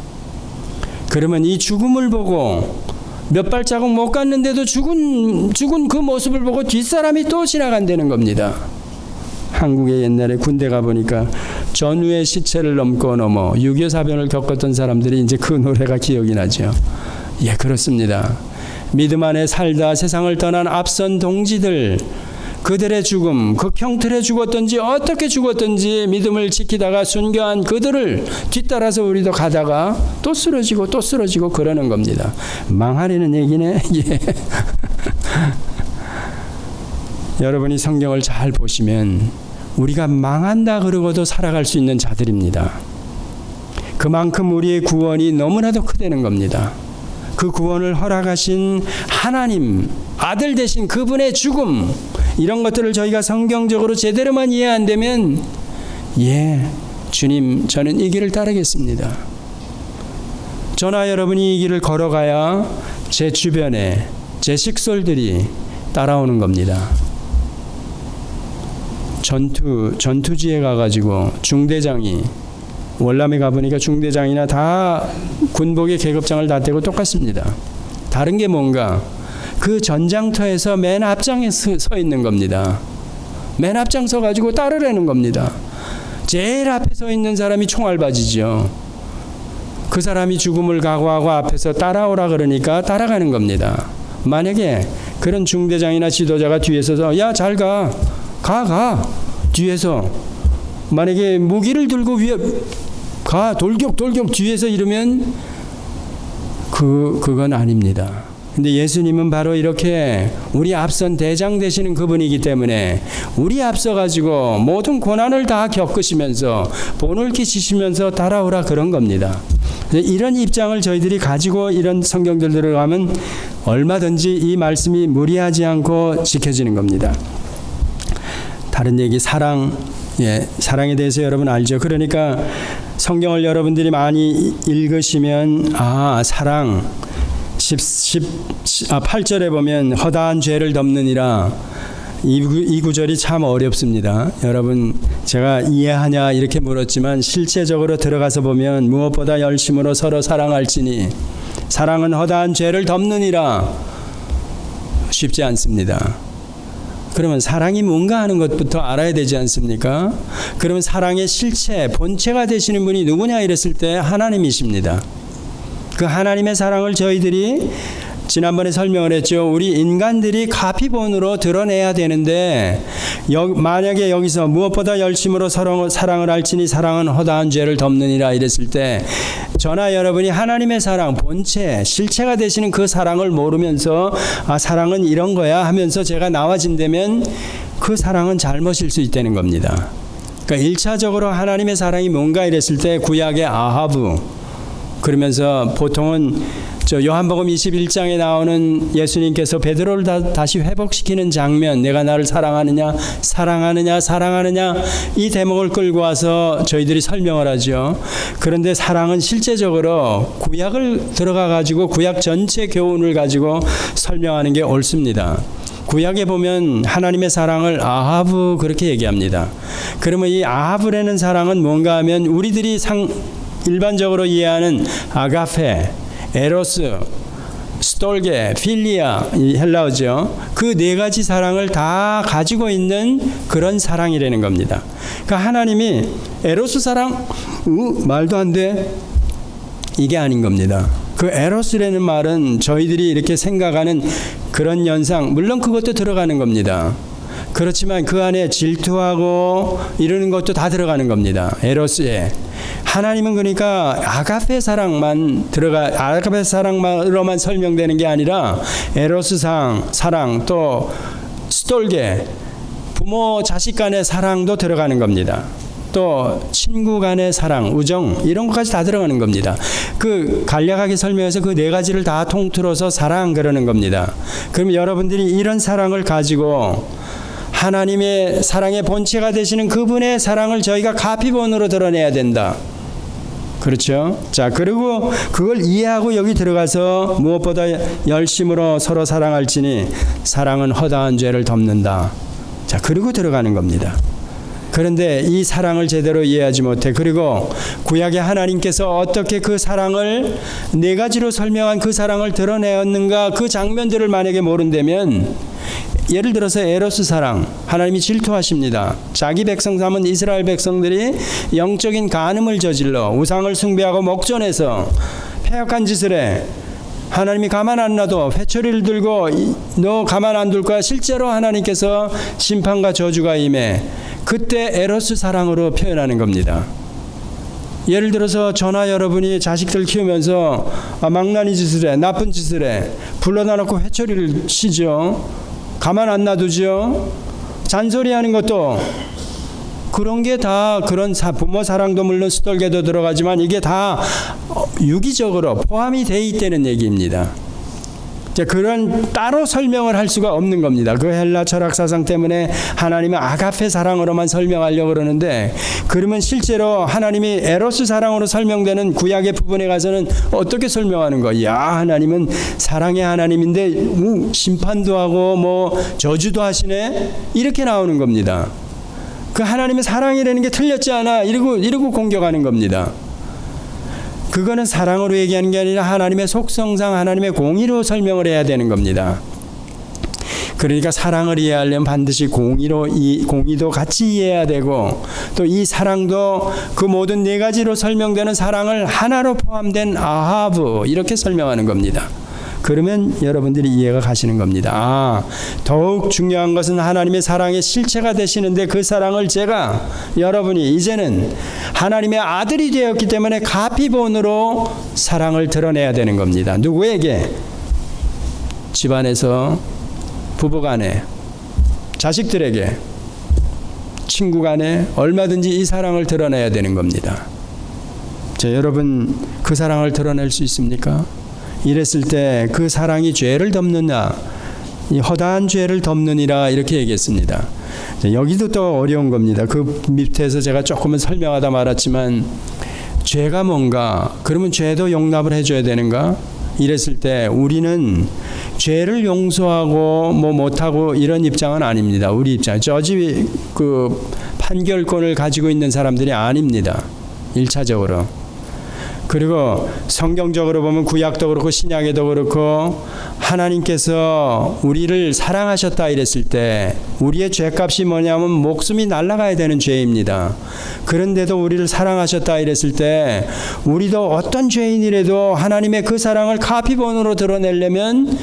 그러면 이 죽음을 보고 몇 발자국 못 갔는데도 죽은 그 모습을 보고 뒷사람이 또 지나간다는 겁니다. 한국에 옛날에 군대 가보니까 전우의 시체를 넘고 넘어 6.25 사변을 겪었던 사람들이 이제 그 노래가 기억이 나죠. 예, 그렇습니다. 믿음 안에 살다 세상을 떠난 앞선 동지들, 그들의 죽음, 그 평틀에 죽었든지 어떻게 죽었든지 믿음을 지키다가 순교한 그들을 뒤따라서 우리도 가다가 또 쓰러지고 또 쓰러지고 그러는 겁니다. 망하려는 얘기네. 예. 여러분이 성경을 잘 보시면 우리가 망한다 그러고도 살아갈 수 있는 자들입니다. 그만큼 우리의 구원이 너무나도 크다는 겁니다. 그 구원을 허락하신 하나님, 아들 되신 그분의 죽음, 이런 것들을 저희가 성경적으로 제대로만 이해 안 되면 주님, 저는 이 길을 따르겠습니다. 저나 여러분이 이 길을 걸어가야 제 주변에 제 식솔들이 따라오는 겁니다. 전투지에 가가지고 중대장이, 월남에 가보니까 중대장이나 다 군복의 계급장을 다 떼고 똑같습니다. 다른 게 뭔가, 그 전장터에서 맨 앞장에 서 있는 겁니다. 맨 앞장 서가지고 따르라는 겁니다. 제일 앞에 서 있는 사람이 총알바지죠. 그 사람이 죽음을 각오하고 앞에서 따라오라 그러니까 따라가는 겁니다. 만약에 그런 중대장이나 지도자가 뒤에서 야, 잘 가. 뒤에서 만약에 무기를 들고 위에 가, 돌격 뒤에서 이러면 그건 아닙니다. 근데 예수님은 바로 이렇게 우리 앞선 대장 되시는 그분이기 때문에 우리 앞서 가지고 모든 고난을 다 겪으시면서 본을 끼치시면서 따라오라 그런 겁니다. 이런 입장을 저희들이 가지고 이런 성경들 들어가면 얼마든지 이 말씀이 무리하지 않고 지켜지는 겁니다. 다른 얘기, 사랑. 사랑에 대해서 여러분 알죠? 그러니까 성경을 여러분들이 많이 읽으시면 사랑 8절에 보면 허다한 죄를 덮느니라, 이 구절이 참 어렵습니다. 여러분, 제가 이해하냐 이렇게 물었지만 실제적으로 들어가서 보면 무엇보다 열심으로 서로 사랑할지니 사랑은 허다한 죄를 덮느니라, 쉽지 않습니다. 그러면 사랑이 뭔가 하는 것부터 알아야 되지 않습니까? 그러면 사랑의 실체, 본체가 되시는 분이 누구냐 이랬을 때 하나님이십니다. 그 하나님의 사랑을 저희들이 지난번에 설명을 했죠. 우리 인간들이 가피본으로 드러내야 되는데 만약에 여기서 무엇보다 열심으로 사랑을 할지니 사랑은 허다한 죄를 덮느니라 이랬을 때 저나 여러분이 하나님의 사랑, 본체, 실체가 되시는 그 사랑을 모르면서 사랑은 이런 거야 하면서 제가 나와진다면 그 사랑은 잘못일 수 있다는 겁니다. 그러니까 1차적으로 하나님의 사랑이 뭔가 이랬을 때 구약의 아하브, 그러면서 보통은 요한복음 21장에 나오는 예수님께서 베드로를 다시 회복시키는 장면, 내가 나를 사랑하느냐 이 대목을 끌고 와서 저희들이 설명을 하죠. 그런데 사랑은 실제적으로 구약을 들어가 가지고 구약 전체 교훈을 가지고 설명하는 게 옳습니다. 구약에 보면 하나님의 사랑을 아하브 그렇게 얘기합니다. 그러면 이 아하브라는 사랑은 뭔가 하면 우리들이 일반적으로 이해하는 아가페, 에로스, 스톨게, 필리아, 이 헬라어죠. 그 네 가지 사랑을 다 가지고 있는 그런 사랑이라는 겁니다. 그러니까 하나님이 에로스 사랑, 말도 안 돼. 이게 아닌 겁니다. 그 에로스라는 말은 저희들이 이렇게 생각하는 그런 연상, 물론 그것도 들어가는 겁니다. 그렇지만 그 안에 질투하고 이러는 것도 다 들어가는 겁니다. 에로스에. 하나님은 그러니까 아가페 사랑으로만 설명되는 게 아니라 에로스 사랑, 또 스톨게, 부모 자식 간의 사랑도 들어가는 겁니다. 또 친구 간의 사랑, 우정, 이런 것까지 다 들어가는 겁니다. 그 간략하게 설명해서 그 네 가지를 다 통틀어서 사랑 그러는 겁니다. 그럼 여러분들이 이런 사랑을 가지고 하나님의 사랑의 본체가 되시는 그분의 사랑을 저희가 가피본으로 드러내야 된다. 그렇죠? 자, 그리고 그걸 이해하고 여기 들어가서 무엇보다 열심으로 서로 사랑할지니 사랑은 허다한 죄를 덮는다. 자, 그리고 들어가는 겁니다. 그런데 이 사랑을 제대로 이해하지 못해. 그리고 구약의 하나님께서 어떻게 그 사랑을 네 가지로 설명한 그 사랑을 드러내었는가, 그 장면들을 만약에 모른다면, 예를 들어서 에로스 사랑, 하나님이 질투하십니다. 자기 백성 삼은 이스라엘 백성들이 영적인 간음을 저질러 우상을 숭배하고 목전에서 패역한 짓을 해. 하나님이 가만 안 놔둬. 회초리를 들고 너 가만 안 둘 거야. 실제로 하나님께서 심판과 저주가 임해. 그때 에로스 사랑으로 표현하는 겁니다. 예를 들어서 저나 여러분이 자식들 키우면서 망나니 짓을 해, 나쁜 짓을 해, 불러다 놓고 회초리를 치죠. 가만 안 놔두죠. 잔소리하는 것도 그런 게 다 그런 부모 사랑도 물론 수떨게도 들어가지만 이게 다 유기적으로 포함이 돼 있다는 얘기입니다. 그런 따로 설명을 할 수가 없는 겁니다. 그 헬라 철학 사상 때문에 하나님의 아가페 사랑으로만 설명하려고 그러는데, 그러면 실제로 하나님이 에로스 사랑으로 설명되는 구약의 부분에 가서는 어떻게 설명하는 거야? 야, 하나님은 사랑의 하나님인데 심판도 하고 뭐 저주도 하시네? 이렇게 나오는 겁니다. 그 하나님의 사랑이라는 게 틀렸지 않아? 이러고 공격하는 겁니다. 그거는 사랑으로 얘기하는 게 아니라 하나님의 속성상 하나님의 공의로 설명을 해야 되는 겁니다. 그러니까 사랑을 이해하려면 반드시 공의도 같이 이해해야 되고, 또 이 사랑도 그 모든 네 가지로 설명되는 사랑을 하나로 포함된 아하브, 이렇게 설명하는 겁니다. 그러면 여러분들이 이해가 가시는 겁니다. 더욱 중요한 것은 하나님의 사랑의 실체가 되시는데, 그 사랑을 여러분이 이제는 하나님의 아들이 되었기 때문에 가피본으로 사랑을 드러내야 되는 겁니다. 누구에게? 집안에서, 부부간에, 자식들에게, 친구간에 얼마든지 이 사랑을 드러내야 되는 겁니다. 여러분 그 사랑을 드러낼 수 있습니까? 이랬을 때 그 사랑이 죄를 덮느냐, 이 허다한 죄를 덮느니라, 이렇게 얘기했습니다. 여기도 또 어려운 겁니다. 그 밑에서 제가 조금은 설명하다 말았지만, 죄가 뭔가, 그러면 죄도 용납을 해줘야 되는가? 이랬을 때 우리는 죄를 용서하고 뭐 못하고 이런 입장은 아닙니다. 우리 입장, 저지 그 판결권을 가지고 있는 사람들이 아닙니다. 1차적으로. 그리고 성경적으로 보면 구약도 그렇고 신약에도 그렇고 하나님께서 우리를 사랑하셨다 이랬을 때 우리의 죄값이 뭐냐면 목숨이 날아가야 되는 죄입니다. 그런데도 우리를 사랑하셨다 이랬을 때 우리도 어떤 죄인이라도 하나님의 그 사랑을 카피본으로 드러내려면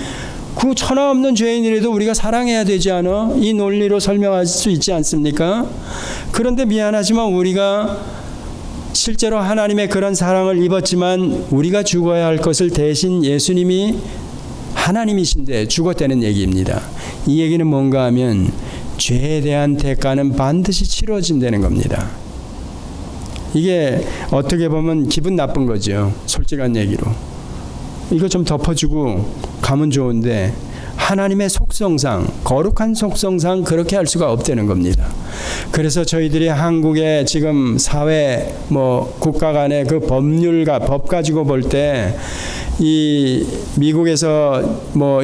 그 천하 없는 죄인이라도 우리가 사랑해야 되지 않아? 이 논리로 설명할 수 있지 않습니까? 그런데 미안하지만 우리가 실제로 하나님의 그런 사랑을 입었지만 우리가 죽어야 할 것을 대신 예수님이 하나님이신데 죽었다는 얘기입니다. 이 얘기는 뭔가 하면 죄에 대한 대가는 반드시 치러진다는 겁니다. 이게 어떻게 보면 기분 나쁜 거죠. 솔직한 얘기로. 이거 좀 덮어주고 가면 좋은데 하나님의 속성상, 거룩한 속성상 그렇게 할 수가 없다는 겁니다. 그래서 저희들이 한국의 지금 사회, 국가 간의 그 법률과 법 가지고 볼 때 이 미국에서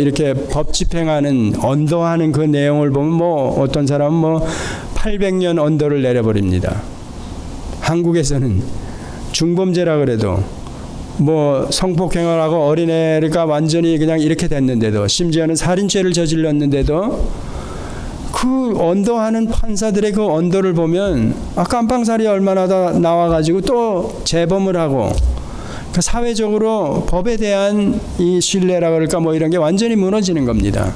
이렇게 법 집행하는 언도하는 그 내용을 보면 어떤 사람은 800년 언도를 내려버립니다. 한국에서는 중범죄라 그래도 성폭행을 하고 어린애가 완전히 그냥 이렇게 됐는데도, 심지어는 살인죄를 저질렀는데도 그 언도하는 판사들의 그 언도를 보면 깜빵살이 얼마나 다 나와가지고 또 재범을 하고, 그 사회적으로 법에 대한 이 신뢰라 그럴까 이런 게 완전히 무너지는 겁니다.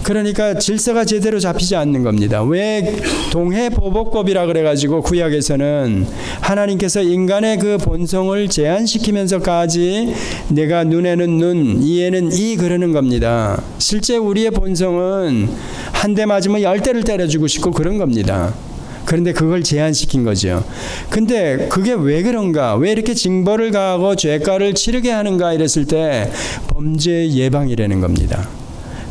그러니까 질서가 제대로 잡히지 않는 겁니다. 왜 동해보복법이라 그래가지고 구약에서는 하나님께서 인간의 그 본성을 제한시키면서까지 내가 눈에는 눈, 이에는 이 그러는 겁니다. 실제 우리의 본성은 한 대 맞으면 10대를 때려주고 싶고 그런 겁니다. 그런데 그걸 제한시킨 거죠. 근데 그게 왜 그런가? 왜 이렇게 징벌을 가하고 죄가를 치르게 하는가? 이랬을 때 범죄 예방이라는 겁니다.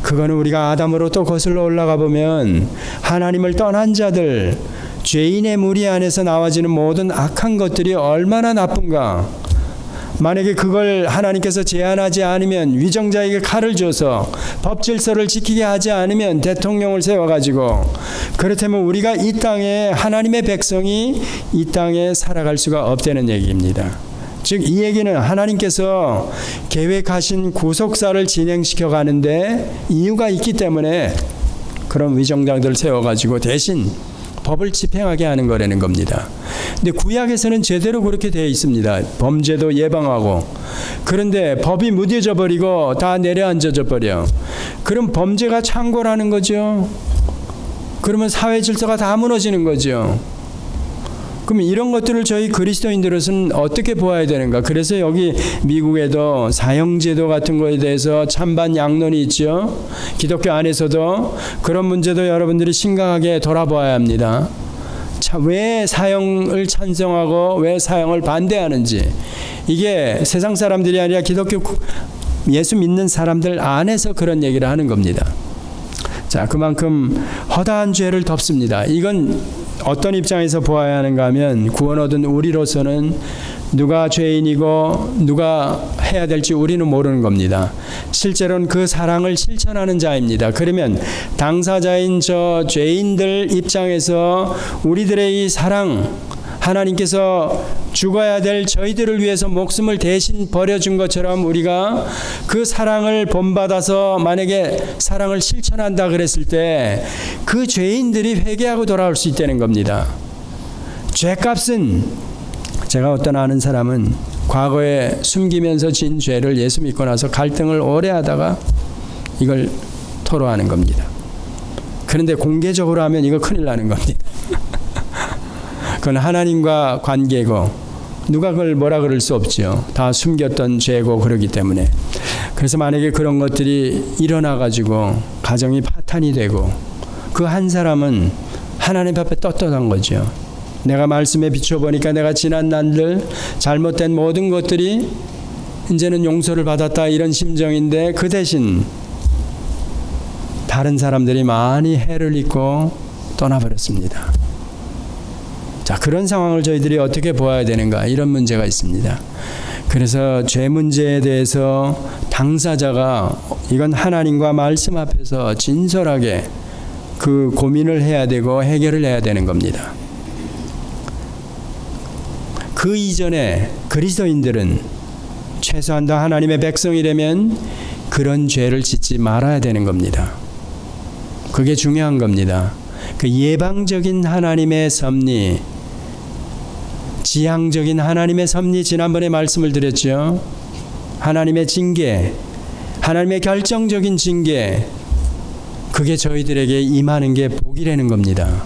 그거는 우리가 아담으로 또 거슬러 올라가 보면 하나님을 떠난 자들, 죄인의 무리 안에서 나와지는 모든 악한 것들이 얼마나 나쁜가. 만약에 그걸 하나님께서 제한하지 않으면, 위정자에게 칼을 줘서 법 질서를 지키게 하지 않으면 대통령을 세워가지고, 그렇다면 우리가 이 땅에, 하나님의 백성이 이 땅에 살아갈 수가 없다는 얘기입니다. 즉 이 얘기는 하나님께서 계획하신 구속사를 진행시켜 가는데 이유가 있기 때문에 그런 위정자들을 세워가지고 대신 법을 집행하게 하는 거라는 겁니다. 근데 구약에서는 제대로 그렇게 되어 있습니다. 범죄도 예방하고. 그런데 법이 무뎌져 버리고 다 내려앉아져 버려. 그럼 범죄가 창궐하는 거죠. 그러면 사회 질서가 다 무너지는 거죠. 그럼 이런 것들을 저희 그리스도인들은 어떻게 보아야 되는가? 그래서 여기 미국에도 사형제도 같은 거에 대해서 찬반 양론이 있죠. 기독교 안에서도 그런 문제도 여러분들이 심각하게 돌아보아야 합니다. 왜 사형을 찬성하고 왜 사형을 반대하는지, 이게 세상 사람들이 아니라 기독교 예수 믿는 사람들 안에서 그런 얘기를 하는 겁니다. 자, 그만큼 허다한 죄를 덮습니다. 이건 어떤 입장에서 보아야 하는가 하면, 구원 얻은 우리로서는 누가 죄인이고 누가 해야 될지 우리는 모르는 겁니다. 실제로는 그 사랑을 실천하는 자입니다. 그러면 당사자인 저 죄인들 입장에서 우리들의 이 사랑, 하나님께서 죽어야 될 저희들을 위해서 목숨을 대신 버려준 것처럼 우리가 그 사랑을 본받아서 만약에 사랑을 실천한다 그랬을 때 그 죄인들이 회개하고 돌아올 수 있다는 겁니다. 죄값은, 제가 어떤 아는 사람은 과거에 숨기면서 진 죄를 예수 믿고 나서 갈등을 오래 하다가 이걸 토로하는 겁니다. 그런데 공개적으로 하면 이거 큰일 나는 겁니다. 그건 하나님과 관계고 누가 그걸 뭐라 그럴 수 없죠. 다 숨겼던 죄고 그러기 때문에. 그래서 만약에 그런 것들이 일어나가지고 가정이 파탄이 되고 그 한 사람은 하나님 앞에 떳떳한 거죠. 내가 말씀에 비춰보니까 내가 지난 날들 잘못된 모든 것들이 이제는 용서를 받았다, 이런 심정인데 그 대신 다른 사람들이 많이 해를 입고 떠나버렸습니다. 자, 그런 상황을 저희들이 어떻게 보아야 되는가, 이런 문제가 있습니다. 그래서 죄 문제에 대해서 당사자가 이건 하나님과 말씀 앞에서 진솔하게 그 고민을 해야 되고 해결을 해야 되는 겁니다. 그 이전에 그리스도인들은 최소한 다 하나님의 백성이라면 그런 죄를 짓지 말아야 되는 겁니다. 그게 중요한 겁니다. 그 예방적인 하나님의 섭리, 지향적인 하나님의 섭리, 지난번에 말씀을 드렸죠. 하나님의 징계, 하나님의 결정적인 징계, 그게 저희들에게 임하는 게 복이라는 겁니다.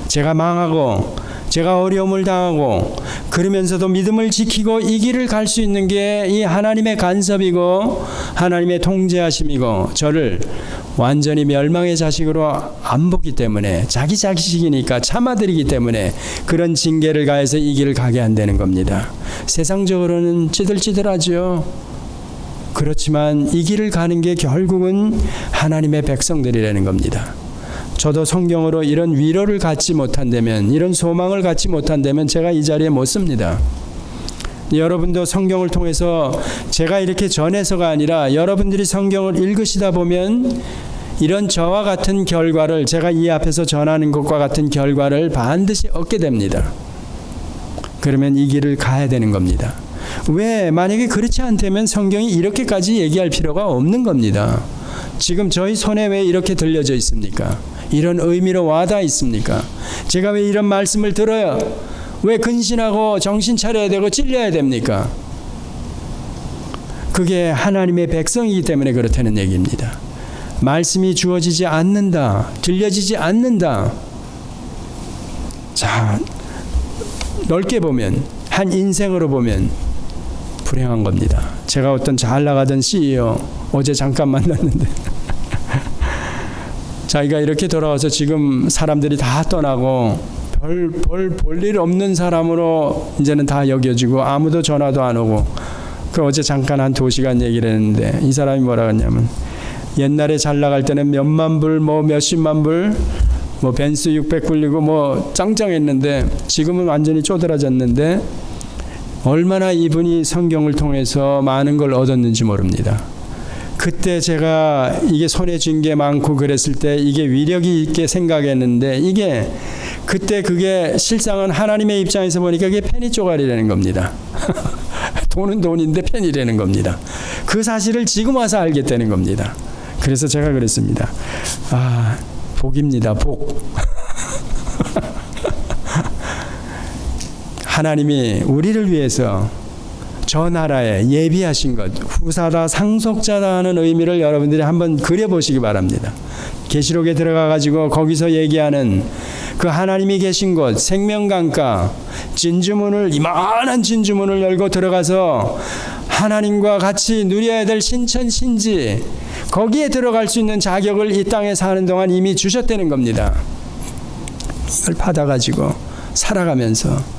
제가 망하고 제가 어려움을 당하고 그러면서도 믿음을 지키고 이 길을 갈 수 있는 게 이 하나님의 간섭이고 하나님의 통제하심이고, 저를 완전히 멸망의 자식으로 안 보기 때문에, 자기 자식이니까 참아드리기 때문에 그런 징계를 가해서 이 길을 가게 한다는 겁니다. 세상적으로는 찌들찌들하죠. 그렇지만 이 길을 가는 게 결국은 하나님의 백성들이라는 겁니다. 저도 성경으로 이런 위로를 갖지 못한다면, 이런 소망을 갖지 못한다면 제가 이 자리에 못 섭니다. 여러분도 성경을 통해서 제가 이렇게 전해서가 아니라 여러분들이 성경을 읽으시다 보면 이런 저와 같은 결과를, 제가 이 앞에서 전하는 것과 같은 결과를 반드시 얻게 됩니다. 그러면 이 길을 가야 되는 겁니다. 왜? 만약에 그렇지 않다면 성경이 이렇게까지 얘기할 필요가 없는 겁니다. 지금 저희 손에 왜 이렇게 들려져 있습니까? 이런 의미로 와닿아 있습니까? 제가 왜 이런 말씀을 들어요? 왜 근신하고 정신 차려야 되고 찔려야 됩니까? 그게 하나님의 백성이기 때문에 그렇다는 얘기입니다. 말씀이 주어지지 않는다, 들려지지 않는다. 자, 넓게 보면, 한 인생으로 보면 불행한 겁니다. 제가 어떤 잘 나가던 CEO 어제 잠깐 만났는데 자기가 이렇게 돌아와서 지금 사람들이 다 떠나고 볼 일 없는 사람으로 이제는 다 여겨지고 아무도 전화도 안 오고, 그 어제 잠깐 한 2시간 얘기를 했는데 이 사람이 뭐라 그랬냐면, 옛날에 잘 나갈 때는 몇만 불, 뭐 몇십만 불, 뭐 벤츠 600 굴리고 뭐 짱짱했는데 지금은 완전히 쪼들어졌는데, 얼마나 이분이 성경을 통해서 많은 걸 얻었는지 모릅니다. 그때 제가 이게 손에 쥔 게 많고 그랬을 때 이게 위력이 있게 생각했는데, 이게 그때 그게 실상은 하나님의 입장에서 보니까 이게 페니 쪼가리라는 겁니다. 돈은 돈인데 페니라는 겁니다. 그 사실을 지금 와서 알겠다는 겁니다. 그래서 제가 그랬습니다. 아, 복입니다, 복. 하나님이 우리를 위해서 저 나라에 예비하신 것, 후사다 상속자다 하는 의미를 여러분들이 한번 그려보시기 바랍니다. 계시록에 들어가 가지고 거기서 얘기하는 그 하나님이 계신 곳, 생명강가, 진주문을, 이만한 진주문을 열고 들어가서 하나님과 같이 누려야 될 신천신지, 거기에 들어갈 수 있는 자격을 이 땅에 사는 동안 이미 주셨다는 겁니다. 이걸 받아가지고 살아가면서,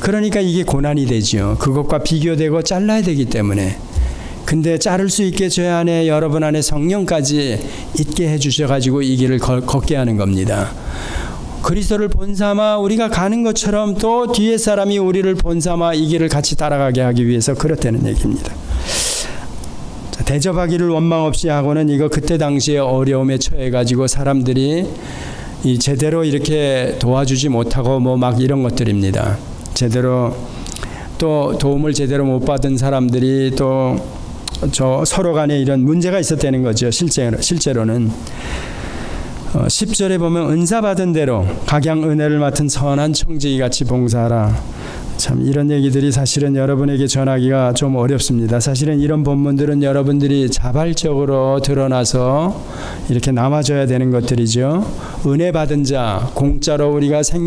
그러니까 이게 고난이 되지요. 그것과 비교되고 잘라야 되기 때문에. 근데 자를 수 있게 저 안에, 여러분 안에 성령까지 있게 해주셔가지고 이 길을 걷게 하는 겁니다. 그리스도를 본삼아 우리가 가는 것처럼 또 뒤에 사람이 우리를 본삼아 이 길을 같이 따라가게 하기 위해서 그렇다는 얘기입니다. 대접하기를 원망 없이 하고는, 이거 그때 당시에 어려움에 처해가지고 사람들이 이 제대로 이렇게 도와주지 못하고 뭐 막 이런 것들입니다. 제대로 또 도움을 제대로 못 받은 사람들이 또 저 서로 간에 이런 문제가 있었다는 거죠. 실제로는 10절에 보면 은사 받은 대로 각양 은혜를 맡은 선한 청지기 같이 봉사하라. 참 이런 얘기들이 사실은 여러분에게 전하기가 좀 어렵습니다. 사실은 이런 본문들은 여러분들이 자발적으로 드러나서 이렇게 남아줘야 되는 것들이죠. 은혜 받은 자, 공짜로 우리가 새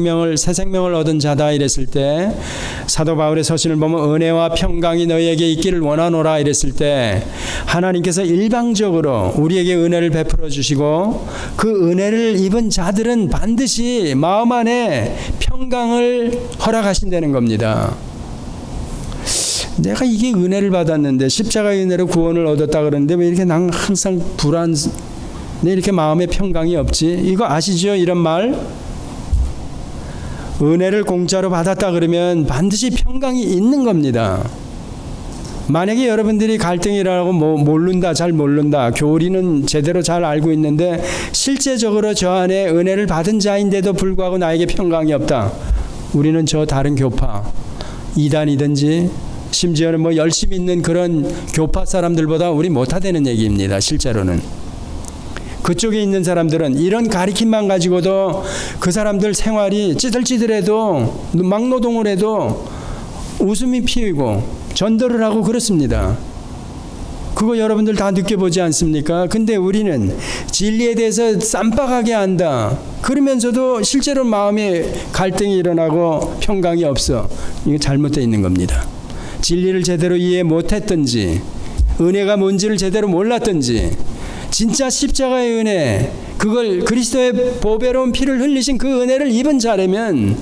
생명을 얻은 자다 이랬을 때, 사도 바울의 서신을 보면 은혜와 평강이 너희에게 있기를 원하노라 이랬을 때, 하나님께서 일방적으로 우리에게 은혜를 베풀어 주시고, 그 은혜를 입은 자들은 반드시 마음 안에 평강을 허락하신다는 겁니다. 내가 이게 은혜를 받았는데, 십자가의 은혜로 구원을 얻었다 그러는데 왜 이렇게 난 항상 내 이렇게 마음에 평강이 없지? 이거 아시죠? 이런 말? 은혜를 공짜로 받았다 그러면 반드시 평강이 있는 겁니다. 만약에 여러분들이 갈등이라고 모른다, 잘 모른다, 교리는 제대로 잘 알고 있는데 실제적으로 저 안에 은혜를 받은 자인데도 불구하고 나에게 평강이 없다. 우리는 저 다른 교파, 이단이든지 심지어는 뭐 열심히 있는 그런 교파 사람들보다 우리 못하다는 얘기입니다. 실제로는. 그쪽에 있는 사람들은 이런 가리킴만 가지고도 그 사람들 생활이 찌들찌들해도, 막노동을 해도 웃음이 피우고 전도를 하고 그렇습니다. 그거 여러분들 다 느껴보지 않습니까? 근데 우리는 진리에 대해서 쌈박하게 안다. 그러면서도 실제로 마음에 갈등이 일어나고 평강이 없어. 이거 잘못되어 있는 겁니다. 진리를 제대로 이해 못했든지, 은혜가 뭔지를 제대로 몰랐든지, 진짜 십자가의 은혜, 그걸 그리스도의 보배로운 피를 흘리신 그 은혜를 입은 자라면,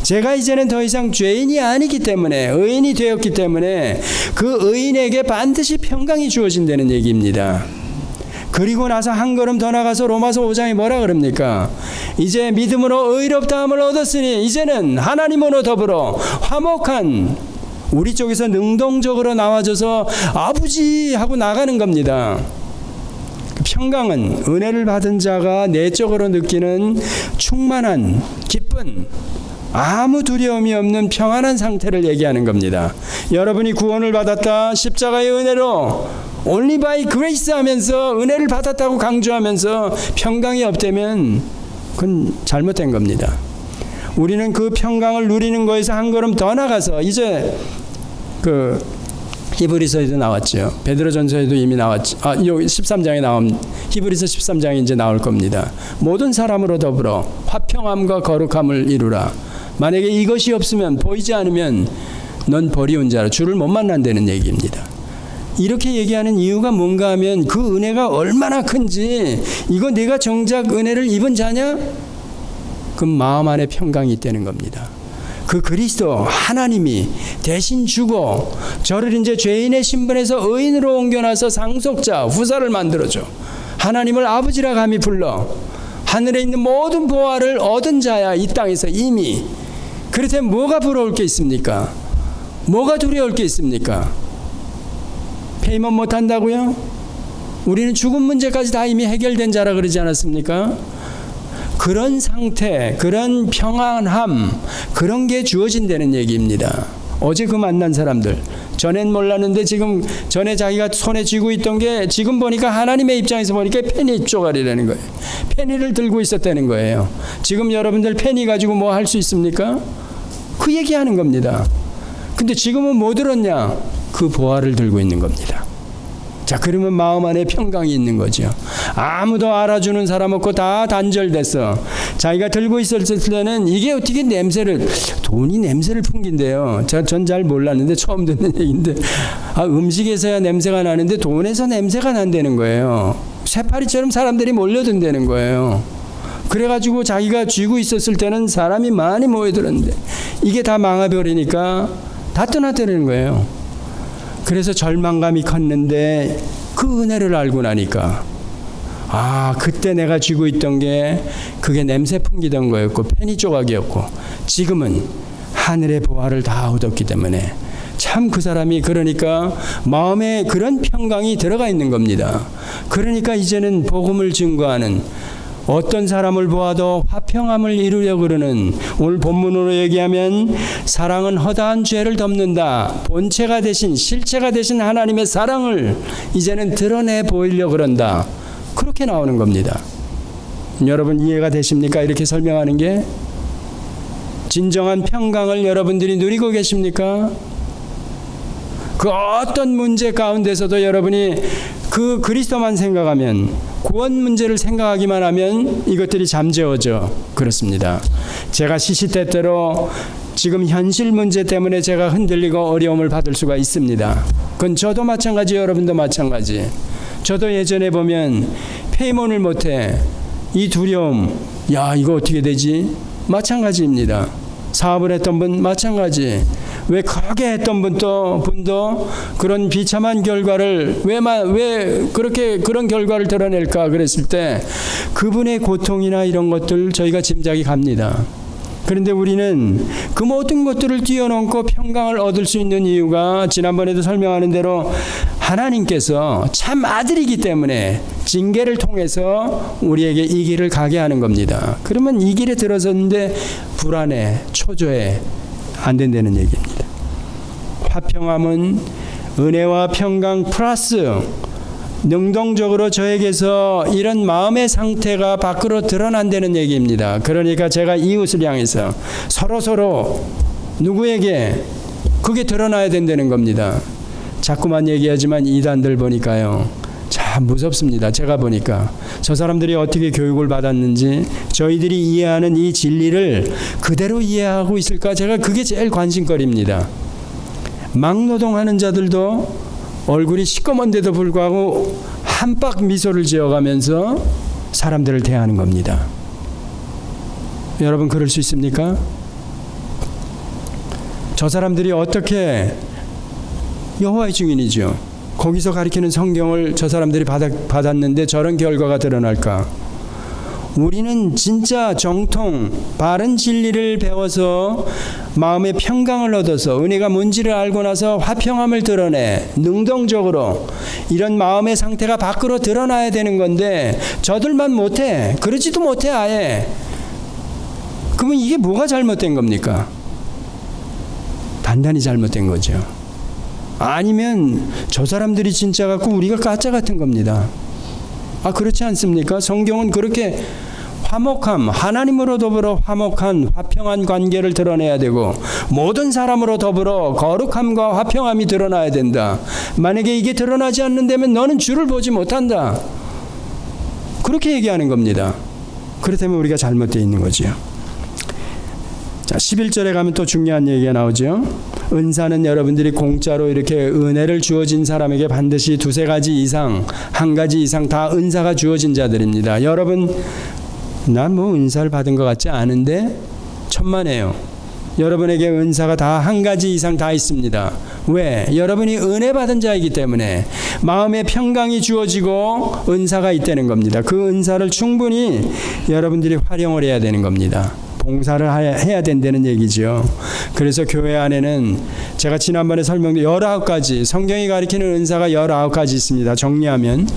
제가 이제는 더 이상 죄인이 아니기 때문에, 의인이 되었기 때문에 그 의인에게 반드시 평강이 주어진다는 얘기입니다. 그리고 나서 한 걸음 더 나가서 로마서 5장에 뭐라 그럽니까? 이제 믿음으로 의롭다함을 얻었으니 이제는 하나님으로 더불어 화목한, 우리 쪽에서 능동적으로 나와줘서 아버지 하고 나가는 겁니다. 평강은 은혜를 받은 자가 내적으로 느끼는 충만한, 기쁜, 아무 두려움이 없는 평안한 상태를 얘기하는 겁니다. 여러분이 구원을 받았다, 십자가의 은혜로 only by grace 하면서 은혜를 받았다고 강조하면서 평강이 없다면 그건 잘못된 겁니다. 우리는 그 평강을 누리는 거에서 한 걸음 더 나가서, 이제 그 히브리서에도 나왔죠. 베드로전서에도 이미 나왔죠. 여기 13장에 나온, 히브리서 13장에 이제 나올 겁니다. 모든 사람으로 더불어 화평함과 거룩함을 이루라. 만약에 이것이 없으면, 보이지 않으면 넌 버리운 자라, 주를 못 만난다는 얘기입니다. 이렇게 얘기하는 이유가 뭔가 하면 그 은혜가 얼마나 큰지, 이거 내가 정작 은혜를 입은 자냐? 그 마음 안에 평강이 있다는 겁니다. 그 그리스도 하나님이 대신 주고 저를 이제 죄인의 신분에서 의인으로 옮겨놔서 상속자, 후사를 만들어줘. 하나님을 아버지라 감히 불러. 하늘에 있는 모든 보화를 얻은 자야, 이 땅에서 이미. 그렇다면 뭐가 부러울 게 있습니까? 뭐가 두려울 게 있습니까? 페이먼 못한다고요? 우리는 죽음 문제까지 다 이미 해결된 자라 그러지 않았습니까? 그런 상태, 그런 평안함, 그런 게 주어진다는 얘기입니다. 어제 그 만난 사람들, 전엔 몰랐는데 지금 전에 자기가 손에 쥐고 있던 게 지금 보니까 하나님의 입장에서 보니까 페니 쪼가리라는 거예요. 페니를 들고 있었다는 거예요. 지금 여러분들 페니 가지고 뭐 할 수 있습니까? 그 얘기하는 겁니다. 근데 지금은 뭐 들었냐? 그 보화를 들고 있는 겁니다. 자, 그러면 마음 안에 평강이 있는 거죠. 아무도 알아주는 사람 없고 다 단절됐어. 자기가 들고 있었을 때는 이게 어떻게 돈이 냄새를 풍긴대요. 전 잘 몰랐는데 처음 듣는 얘기인데, 음식에서야 냄새가 나는데 돈에서 냄새가 난다는 거예요. 새파리처럼 사람들이 몰려든다는 거예요. 그래가지고 자기가 쥐고 있었을 때는 사람이 많이 모여들었는데 이게 다 망해버리니까 다 떠났다는 거예요. 그래서 절망감이 컸는데 그 은혜를 알고 나니까 그때 내가 쥐고 있던 게 그게 냄새 풍기던 거였고 페니 조각이었고 지금은 하늘의 보화를 다 얻었기 때문에 참 그 사람이 그러니까 마음에 그런 평강이 들어가 있는 겁니다. 그러니까 이제는 복음을 증거하는 어떤 사람을 보아도 화평함을 이루려고 그러는, 오늘 본문으로 얘기하면 사랑은 허다한 죄를 덮는다. 본체가 되신 실체가 되신 하나님의 사랑을 이제는 드러내 보이려고 그런다. 그렇게 나오는 겁니다. 여러분 이해가 되십니까? 이렇게 설명하는 게 진정한 평강을 여러분들이 누리고 계십니까? 그 어떤 문제 가운데서도 여러분이 그 그리스도만 생각하면, 구원 문제를 생각하기만 하면 이것들이 잠재워져. 그렇습니다. 제가 시시때때로 지금 현실 문제 때문에 제가 흔들리고 어려움을 받을 수가 있습니다. 그건 저도 마찬가지, 여러분도 마찬가지. 저도 예전에 보면 페이몬을 못해. 이 두려움, 이거 어떻게 되지? 마찬가지입니다. 사업을 했던 분 마찬가지. 왜 크게 했던 분도 그런 비참한 결과를 왜 그렇게 그런 결과를 드러낼까 그랬을 때 그분의 고통이나 이런 것들 저희가 짐작이 갑니다. 그런데 우리는 그 모든 것들을 뛰어넘고 평강을 얻을 수 있는 이유가 지난번에도 설명하는 대로 하나님께서 참 아들이기 때문에 징계를 통해서 우리에게 이 길을 가게 하는 겁니다. 그러면 이 길에 들어섰는데 불안해, 초조해, 안 된다는 얘기입니다. 화평함은 은혜와 평강 플러스 능동적으로 저에게서 이런 마음의 상태가 밖으로 드러난다는 얘기입니다. 그러니까 제가 이웃을 향해서 서로 누구에게 그게 드러나야 된다는 겁니다. 자꾸만 얘기하지만 이단들 보니까요, 참 무섭습니다. 제가 보니까 저 사람들이 어떻게 교육을 받았는지, 저희들이 이해하는 이 진리를 그대로 이해하고 있을까, 제가 그게 제일 관심거리입니다. 막노동하는 자들도 얼굴이 시꺼먼데도 불구하고 한박 미소를 지어가면서 사람들을 대하는 겁니다. 여러분 그럴 수 있습니까? 저 사람들이 어떻게, 여호와의 증인이죠. 거기서 가리키는 성경을 저 사람들이 받았는데 저런 결과가 드러날까? 우리는 진짜 정통 바른 진리를 배워서 마음의 평강을 얻어서 은혜가 뭔지를 알고 나서 화평함을 드러내 능동적으로 이런 마음의 상태가 밖으로 드러나야 되는 건데 저들만 못해. 그러지도 못해 아예. 그러면 이게 뭐가 잘못된 겁니까? 단단히 잘못된 거죠. 아니면 저 사람들이 진짜 같고 우리가 가짜 같은 겁니다. 그렇지 않습니까? 성경은 그렇게 화목함, 하나님으로 더불어 화목한 화평한 관계를 드러내야 되고 모든 사람으로 더불어 거룩함과 화평함이 드러나야 된다. 만약에 이게 드러나지 않는다면 너는 주를 보지 못한다. 그렇게 얘기하는 겁니다. 그렇다면 우리가 잘못되어 있는 거죠. 자, 11절에 가면 또 중요한 얘기가 나오죠. 은사는 여러분들이 공짜로 이렇게 은혜를 주어진 사람에게 반드시 두세 가지 이상, 한 가지 이상 다 은사가 주어진 자들입니다. 여러분, 난 뭐 은사를 받은 것 같지 않은데 천만에요. 여러분에게 은사가 다 한 가지 이상 다 있습니다. 왜? 여러분이 은혜 받은 자이기 때문에 마음의 평강이 주어지고 은사가 있다는 겁니다. 그 은사를 충분히 여러분들이 활용을 해야 되는 겁니다. 봉사를 해야 된다는 얘기죠. 그래서 교회 안에는 제가 지난번에 설명드린 19가지, 성경이 가리키는 은사가 19가지 있습니다. 정리하면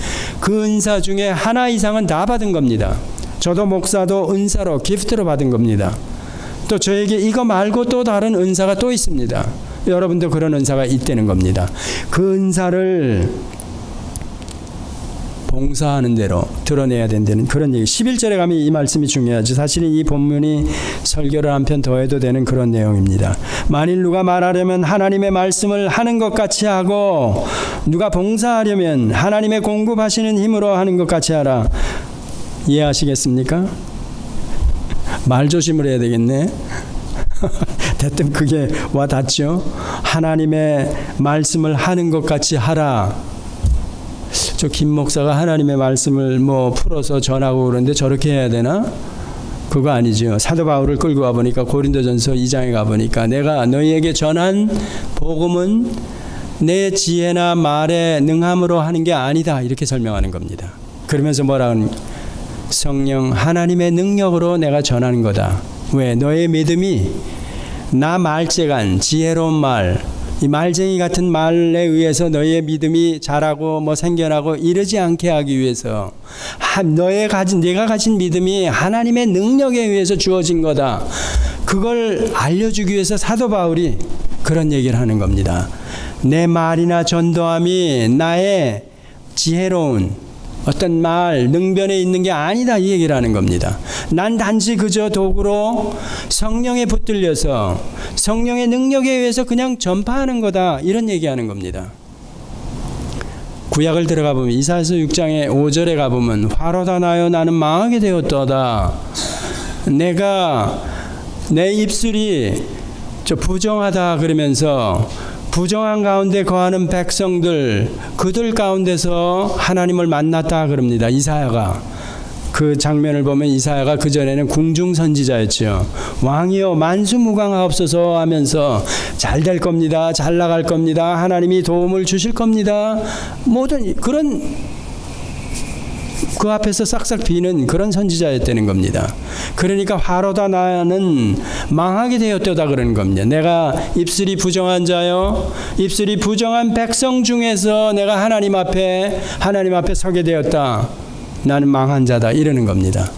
그 은사 중에 하나 이상은 다 받은 겁니다. 저도 목사도 은사로, 기프트로 받은 겁니다. 또 저에게 이거 말고 또 다른 은사가 또 있습니다. 여러분도 그런 은사가 있다는 겁니다. 그 은사를 봉사하는 대로 드러내야 된다는 그런 얘기. 11절에 가면 이 말씀이 중요하죠. 사실은 이 본문이 설교를 한 편 더 해도 되는 그런 내용입니다. 만일 누가 말하려면 하나님의 말씀을 하는 것 같이 하고 누가 봉사하려면 하나님의 공급하시는 힘으로 하는 것 같이 하라. 이해하시겠습니까? 말 조심을 해야 되겠네. 대뜸 그게 와 닿죠. 하나님의 말씀을 하는 것 같이 하라. 저 김 목사가 하나님의 말씀을 뭐 풀어서 전하고 그러는데 저렇게 해야 되나? 그거 아니죠. 사도 바울을 끌고 와보니까 고린도전서 2장에 가보니까 내가 너희에게 전한 복음은 내 지혜나 말에 능함으로 하는 게 아니다. 이렇게 설명하는 겁니다. 그러면서 뭐라 하는 성령 하나님의 능력으로 내가 전하는 거다. 왜? 너의 믿음이 나 말재간 지혜로운 말, 이 말쟁이 같은 말에 의해서 너의 믿음이 자라고 뭐 생겨나고 이러지 않게 하기 위해서 내가 가진 믿음이 하나님의 능력에 의해서 주어진 거다. 그걸 알려주기 위해서 사도 바울이 그런 얘기를 하는 겁니다. 내 말이나 전도함이 나의 지혜로운 어떤 말, 능변에 있는 게 아니다 이 얘기를 하는 겁니다. 난 단지 그저 도구로 성령에 붙들려서 성령의 능력에 의해서 그냥 전파하는 거다 이런 얘기하는 겁니다. 구약을 들어가 보면 이사야서 6장의 5절에 가보면 화로다 나여 나는 망하게 되었도다. 내가 내 입술이 부정하다 그러면서 부정한 가운데 거하는 백성들 그들 가운데서 하나님을 만났다 그럽니다. 이사야가 그 장면을 보면 이사야가 그전에는 궁중 선지자였죠. 왕이여 만수무강하옵소서 하면서 잘 될 겁니다. 잘 나갈 겁니다. 하나님이 도움을 주실 겁니다. 모든 그런 그 앞에서 싹싹 비는 그런 선지자였다는 겁니다. 그러니까 화로다 나는 망하게 되었다 그러는 겁니다. 내가 입술이 부정한 자요, 입술이 부정한 백성 중에서 내가 하나님 앞에 서게 되었다. 나는 망한 자다 이러는 겁니다.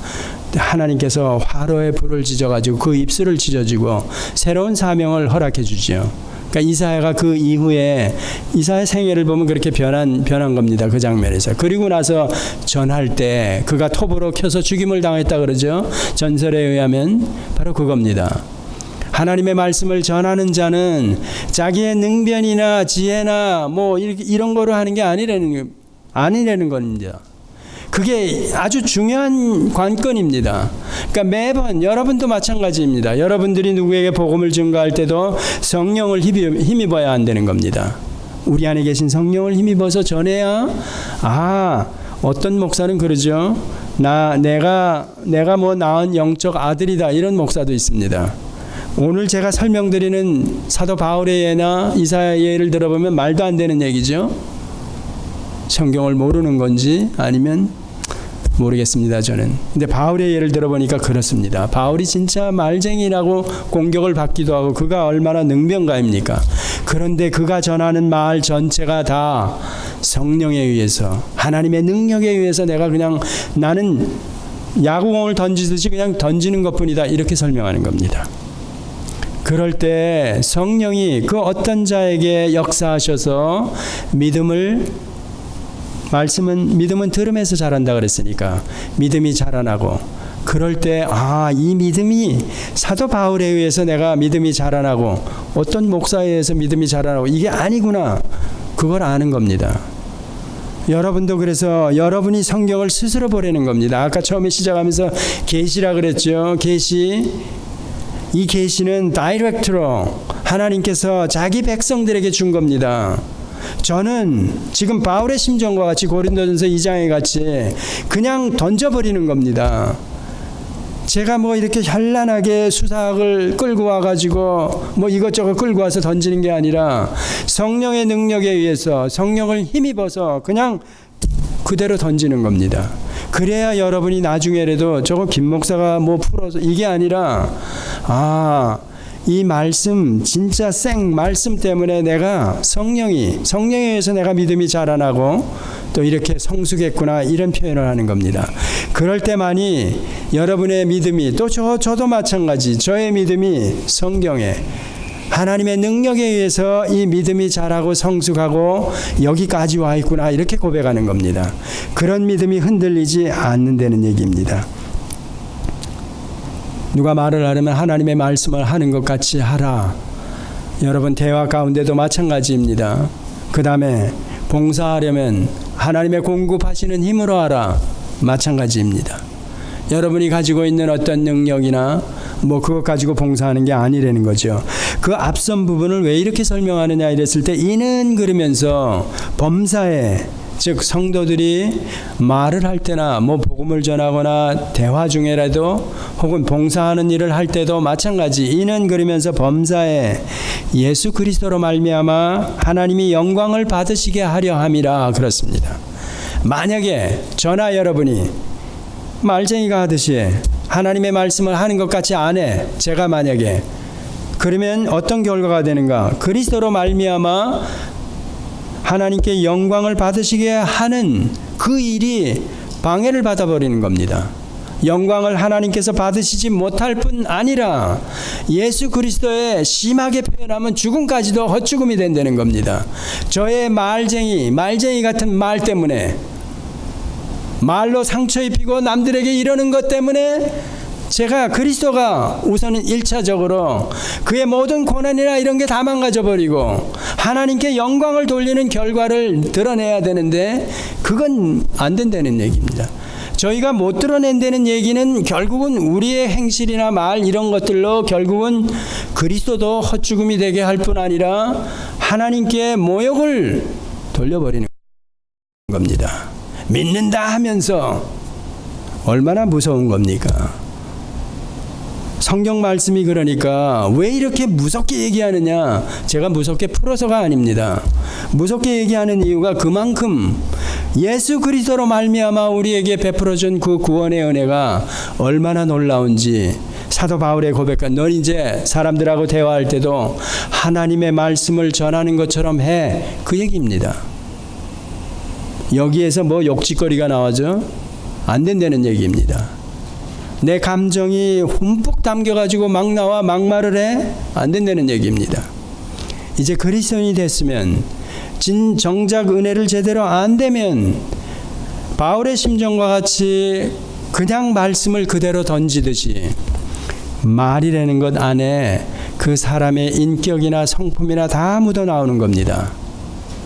하나님께서 화로에 불을 지져가지고 그 입술을 찢어지고 새로운 사명을 허락해 주지요. 그러니까 이사야가 그 이후에 이사야 생애를 보면 그렇게 변한 겁니다. 그 장면에서. 그리고 나서 전할 때 그가 톱으로 켜서 죽임을 당했다 그러죠. 전설에 의하면 바로 그겁니다. 하나님의 말씀을 전하는 자는 자기의 능변이나 지혜나 뭐 이런 거로 하는 게 아니라는 겁니다. 그게 아주 중요한 관건입니다. 그러니까 매번 여러분도 마찬가지입니다. 여러분들이 누구에게 복음을 증거할 때도 성령을 힘입어야 한다는 겁니다. 우리 안에 계신 성령을 힘입어서 전해야 어떤 목사는 그러죠. 내가 뭐 낳은 영적 아들이다 이런 목사도 있습니다. 오늘 제가 설명드리는 사도 바울의 예나 이사야의 예를 들어보면 말도 안 되는 얘기죠. 성경을 모르는 건지 아니면 모르겠습니다. 저는. 근데 바울의 예를 들어보니까 그렇습니다. 바울이 진짜 말쟁이라고 공격을 받기도 하고 그가 얼마나 능변가입니까? 그런데 그가 전하는 말 전체가 다 성령에 의해서 하나님의 능력에 의해서 내가 그냥 나는 야구공을 던지듯이 그냥 던지는 것뿐이다 이렇게 설명하는 겁니다. 그럴 때 성령이 그 어떤 자에게 역사하셔서 믿음은 들음에서 자란다 그랬으니까 믿음이 자라나고 그럴 때 이 믿음이 사도 바울에 의해서 내가 믿음이 자라나고 어떤 목사에 의해서 믿음이 자라나고 이게 아니구나 그걸 아는 겁니다. 여러분도 그래서 여러분이 성경을 스스로 보려는 겁니다. 아까 처음에 시작하면서 계시라 그랬죠. 이 계시는 다이렉트로 하나님께서 자기 백성들에게 준 겁니다. 저는 지금 바울의 심정과 같이 고린도전서 2장에 같이 그냥 던져버리는 겁니다. 제가 뭐 이렇게 현란하게 수사학을 끌고 와가지고 뭐 이것저것 끌고 와서 던지는 게 아니라 성령의 능력에 의해서 성령을 힘입어서 그냥 그대로 던지는 겁니다. 그래야 여러분이 나중에라도 저거 김 목사가 뭐 풀어서 이게 아니라 이 말씀 진짜 말씀 때문에 내가 성령에 의해서 내가 믿음이 자라나고 또 이렇게 성숙했구나 이런 표현을 하는 겁니다. 그럴 때만이 여러분의 믿음이 또 저도 마찬가지 저의 믿음이 성경에 하나님의 능력에 의해서 이 믿음이 자라고 성숙하고 여기까지 와 있구나 이렇게 고백하는 겁니다. 그런 믿음이 흔들리지 않는다는 얘기입니다. 누가 말을 하려면 하나님의 말씀을 하는 것 같이 하라. 여러분 대화 가운데도 마찬가지입니다. 그 다음에 봉사하려면 하나님의 공급하시는 힘으로 하라. 마찬가지입니다. 여러분이 가지고 있는 어떤 능력이나 뭐 그것 가지고 봉사하는 게 아니라는 거죠. 그 앞선 부분을 왜 이렇게 설명하느냐 이랬을 때 이는 그러면서 범사에 즉 성도들이 말을 할 때나 뭐 복음을 전하거나 대화 중에라도 혹은 봉사하는 일을 할 때도 마찬가지 이는 그러면서 범사에 예수 그리스도로 말미암아 하나님이 영광을 받으시게 하려 함이라 그렇습니다. 만약에 저나 여러분이 말쟁이가 하듯이 하나님의 말씀을 하는 것 같이 안 해. 제가 만약에 그러면 어떤 결과가 되는가? 그리스도로 말미암아 하나님께 영광을 받으시게 하는 그 일이 방해를 받아버리는 겁니다. 영광을 하나님께서 받으시지 못할 뿐 아니라 예수 그리스도의 심하게 표현하면 죽음까지도 헛죽음이 된다는 겁니다. 저의 말쟁이 같은 말 때문에 말로 상처 입히고 남들에게 이러는 것 때문에 제가 그리스도가 우선은 1차적으로 그의 모든 고난이나 이런 게 다 망가져버리고 하나님께 영광을 돌리는 결과를 드러내야 되는데 그건 안 된다는 얘기입니다. 저희가 못 드러낸다는 얘기는 결국은 우리의 행실이나 말 이런 것들로 결국은 그리스도도 헛죽음이 되게 할 뿐 아니라 하나님께 모욕을 돌려버리는 겁니다. 믿는다 하면서 얼마나 무서운 겁니까? 성경 말씀이 그러니까 왜 이렇게 무섭게 얘기하느냐? 제가 무섭게 풀어서가 아닙니다. 무섭게 얘기하는 이유가 그만큼 예수 그리스도로 말미암아 우리에게 베풀어준 그 구원의 은혜가 얼마나 놀라운지 사도 바울의 고백한 넌 이제 사람들하고 대화할 때도 하나님의 말씀을 전하는 것처럼 해. 그 얘기입니다. 여기에서 뭐 욕짓거리가 나와죠? 안 된다는 얘기입니다. 내 감정이 흠뻑 담겨가지고 막 나와 막말을 해? 안 된다는 얘기입니다. 이제 그리스도인이 됐으면 정작 은혜를 제대로 안 되면 바울의 심정과 같이 그냥 말씀을 그대로 던지듯이 말이라는 것 안에 그 사람의 인격이나 성품이나 다 묻어나오는 겁니다.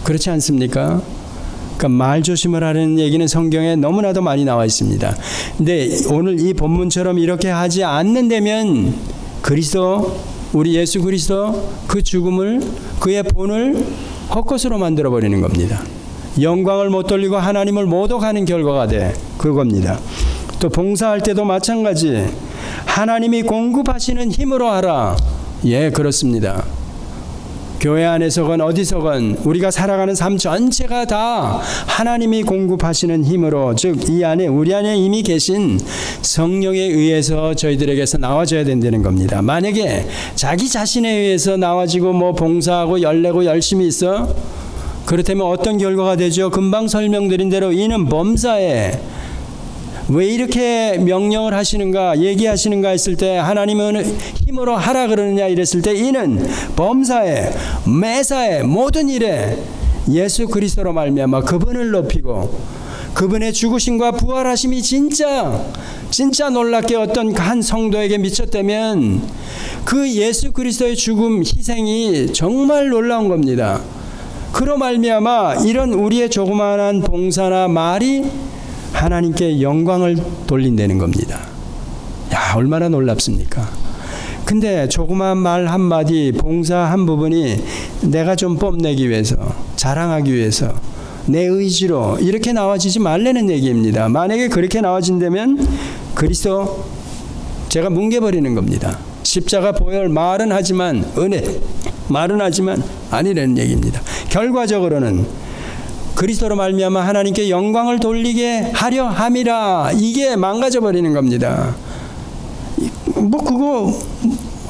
그렇지 않습니까? 그러니까 말 조심을 하는 얘기는 성경에 너무나도 많이 나와 있습니다. 근데 오늘 이 본문처럼 이렇게 하지 않는다면 그리스도, 우리 예수 그리스도 그 죽음을, 그의 본을 헛것으로 만들어버리는 겁니다. 영광을 못 돌리고 하나님을 모독하는 결과가 돼. 그겁니다. 또 봉사할 때도 마찬가지. 하나님이 공급하시는 힘으로 하라. 예, 그렇습니다. 교회 안에서건 어디서건 우리가 살아가는 삶 전체가 다 하나님이 공급하시는 힘으로, 즉 이 안에 우리 안에 이미 계신 성령에 의해서 저희들에게서 나와줘야 된다는 겁니다. 만약에 자기 자신에 의해서 나와지고 뭐 봉사하고 열내고 열심히 있어? 그렇다면 어떤 결과가 되죠? 금방 설명드린 대로 이는 범사에 왜 이렇게 명령을 하시는가, 얘기하시는가 했을 때 하나님은 힘으로 하라 그러느냐 이랬을 때 이는 범사에, 매사에, 모든 일에 예수 그리스도로 말미암아 그분을 높이고 그분의 죽으심과 부활하심이 진짜 놀랍게 어떤 한 성도에게 미쳤다면 그 예수 그리스도의 죽음, 희생이 정말 놀라운 겁니다. 그로 말미암아 이런 우리의 조그마한 봉사나 말이 하나님께 영광을 돌린다는 겁니다. 야, 얼마나 놀랍습니까? 근데 조그마한 말 한마디, 봉사 한 부분이 내가 좀 뽐내기 위해서, 자랑하기 위해서, 내 의지로 이렇게 나와지지 말라는 얘기입니다. 만약에 그렇게 나와진다면 그리스도 제가 뭉개버리는 겁니다. 십자가 보혈 말은 하지만 은혜 말은 하지만 아니라는 얘기입니다. 결과적으로는 그리스도로 말미암아 하나님께 영광을 돌리게 하려 함이라. 이게 망가져 버리는 겁니다. 뭐 그거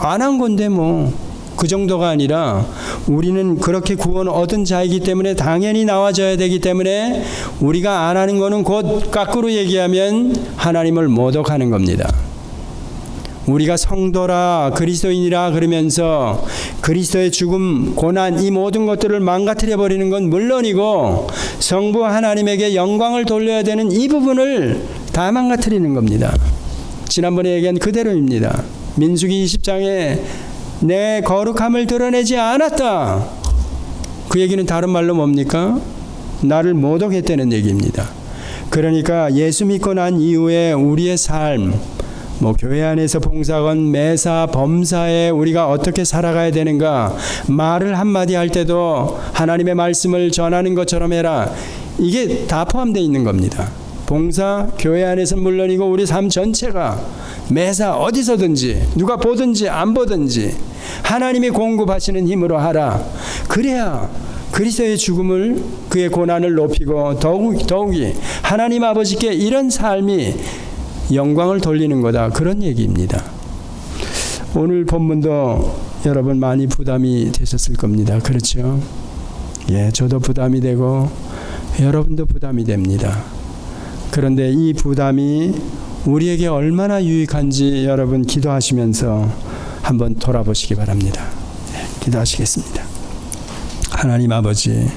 안 한 건데 뭐 그 정도가 아니라 우리는 그렇게 구원 얻은 자이기 때문에 당연히 나와줘야 되기 때문에 우리가 안 하는 거는 곧 거꾸로 얘기하면 하나님을 모독하는 겁니다. 우리가 성도라 그리스도인이라 그러면서 그리스도의 죽음, 고난 이 모든 것들을 망가뜨려 버리는 건 물론이고 성부 하나님에게 영광을 돌려야 되는 이 부분을 다 망가뜨리는 겁니다. 지난번에 얘기한 그대로입니다. 민수기 20장에 내 거룩함을 드러내지 않았다. 그 얘기는 다른 말로 뭡니까? 나를 모독했다는 얘기입니다. 그러니까 예수 믿고 난 이후에 우리의 삶, 교회 안에서 봉사건 매사 범사에 우리가 어떻게 살아가야 되는가, 말을 한마디 할 때도 하나님의 말씀을 전하는 것처럼 해라. 이게 다 포함되어 있는 겁니다. 봉사, 교회 안에서 물론이고 우리 삶 전체가 매사 어디서든지 누가 보든지 안 보든지 하나님이 공급하시는 힘으로 하라. 그래야 그리스도의 죽음을, 그의 고난을 높이고 더욱이 하나님 아버지께 이런 삶이 영광을 돌리는 거다. 그런 얘기입니다. 오늘 본문도 여러분 많이 부담이 되셨을 겁니다. 그렇죠? 예, 저도 부담이 되고 여러분도 부담이 됩니다. 그런데 이 부담이 우리에게 얼마나 유익한지 여러분 기도하시면서 한번 돌아보시기 바랍니다. 네, 기도하시겠습니다. 하나님 아버지,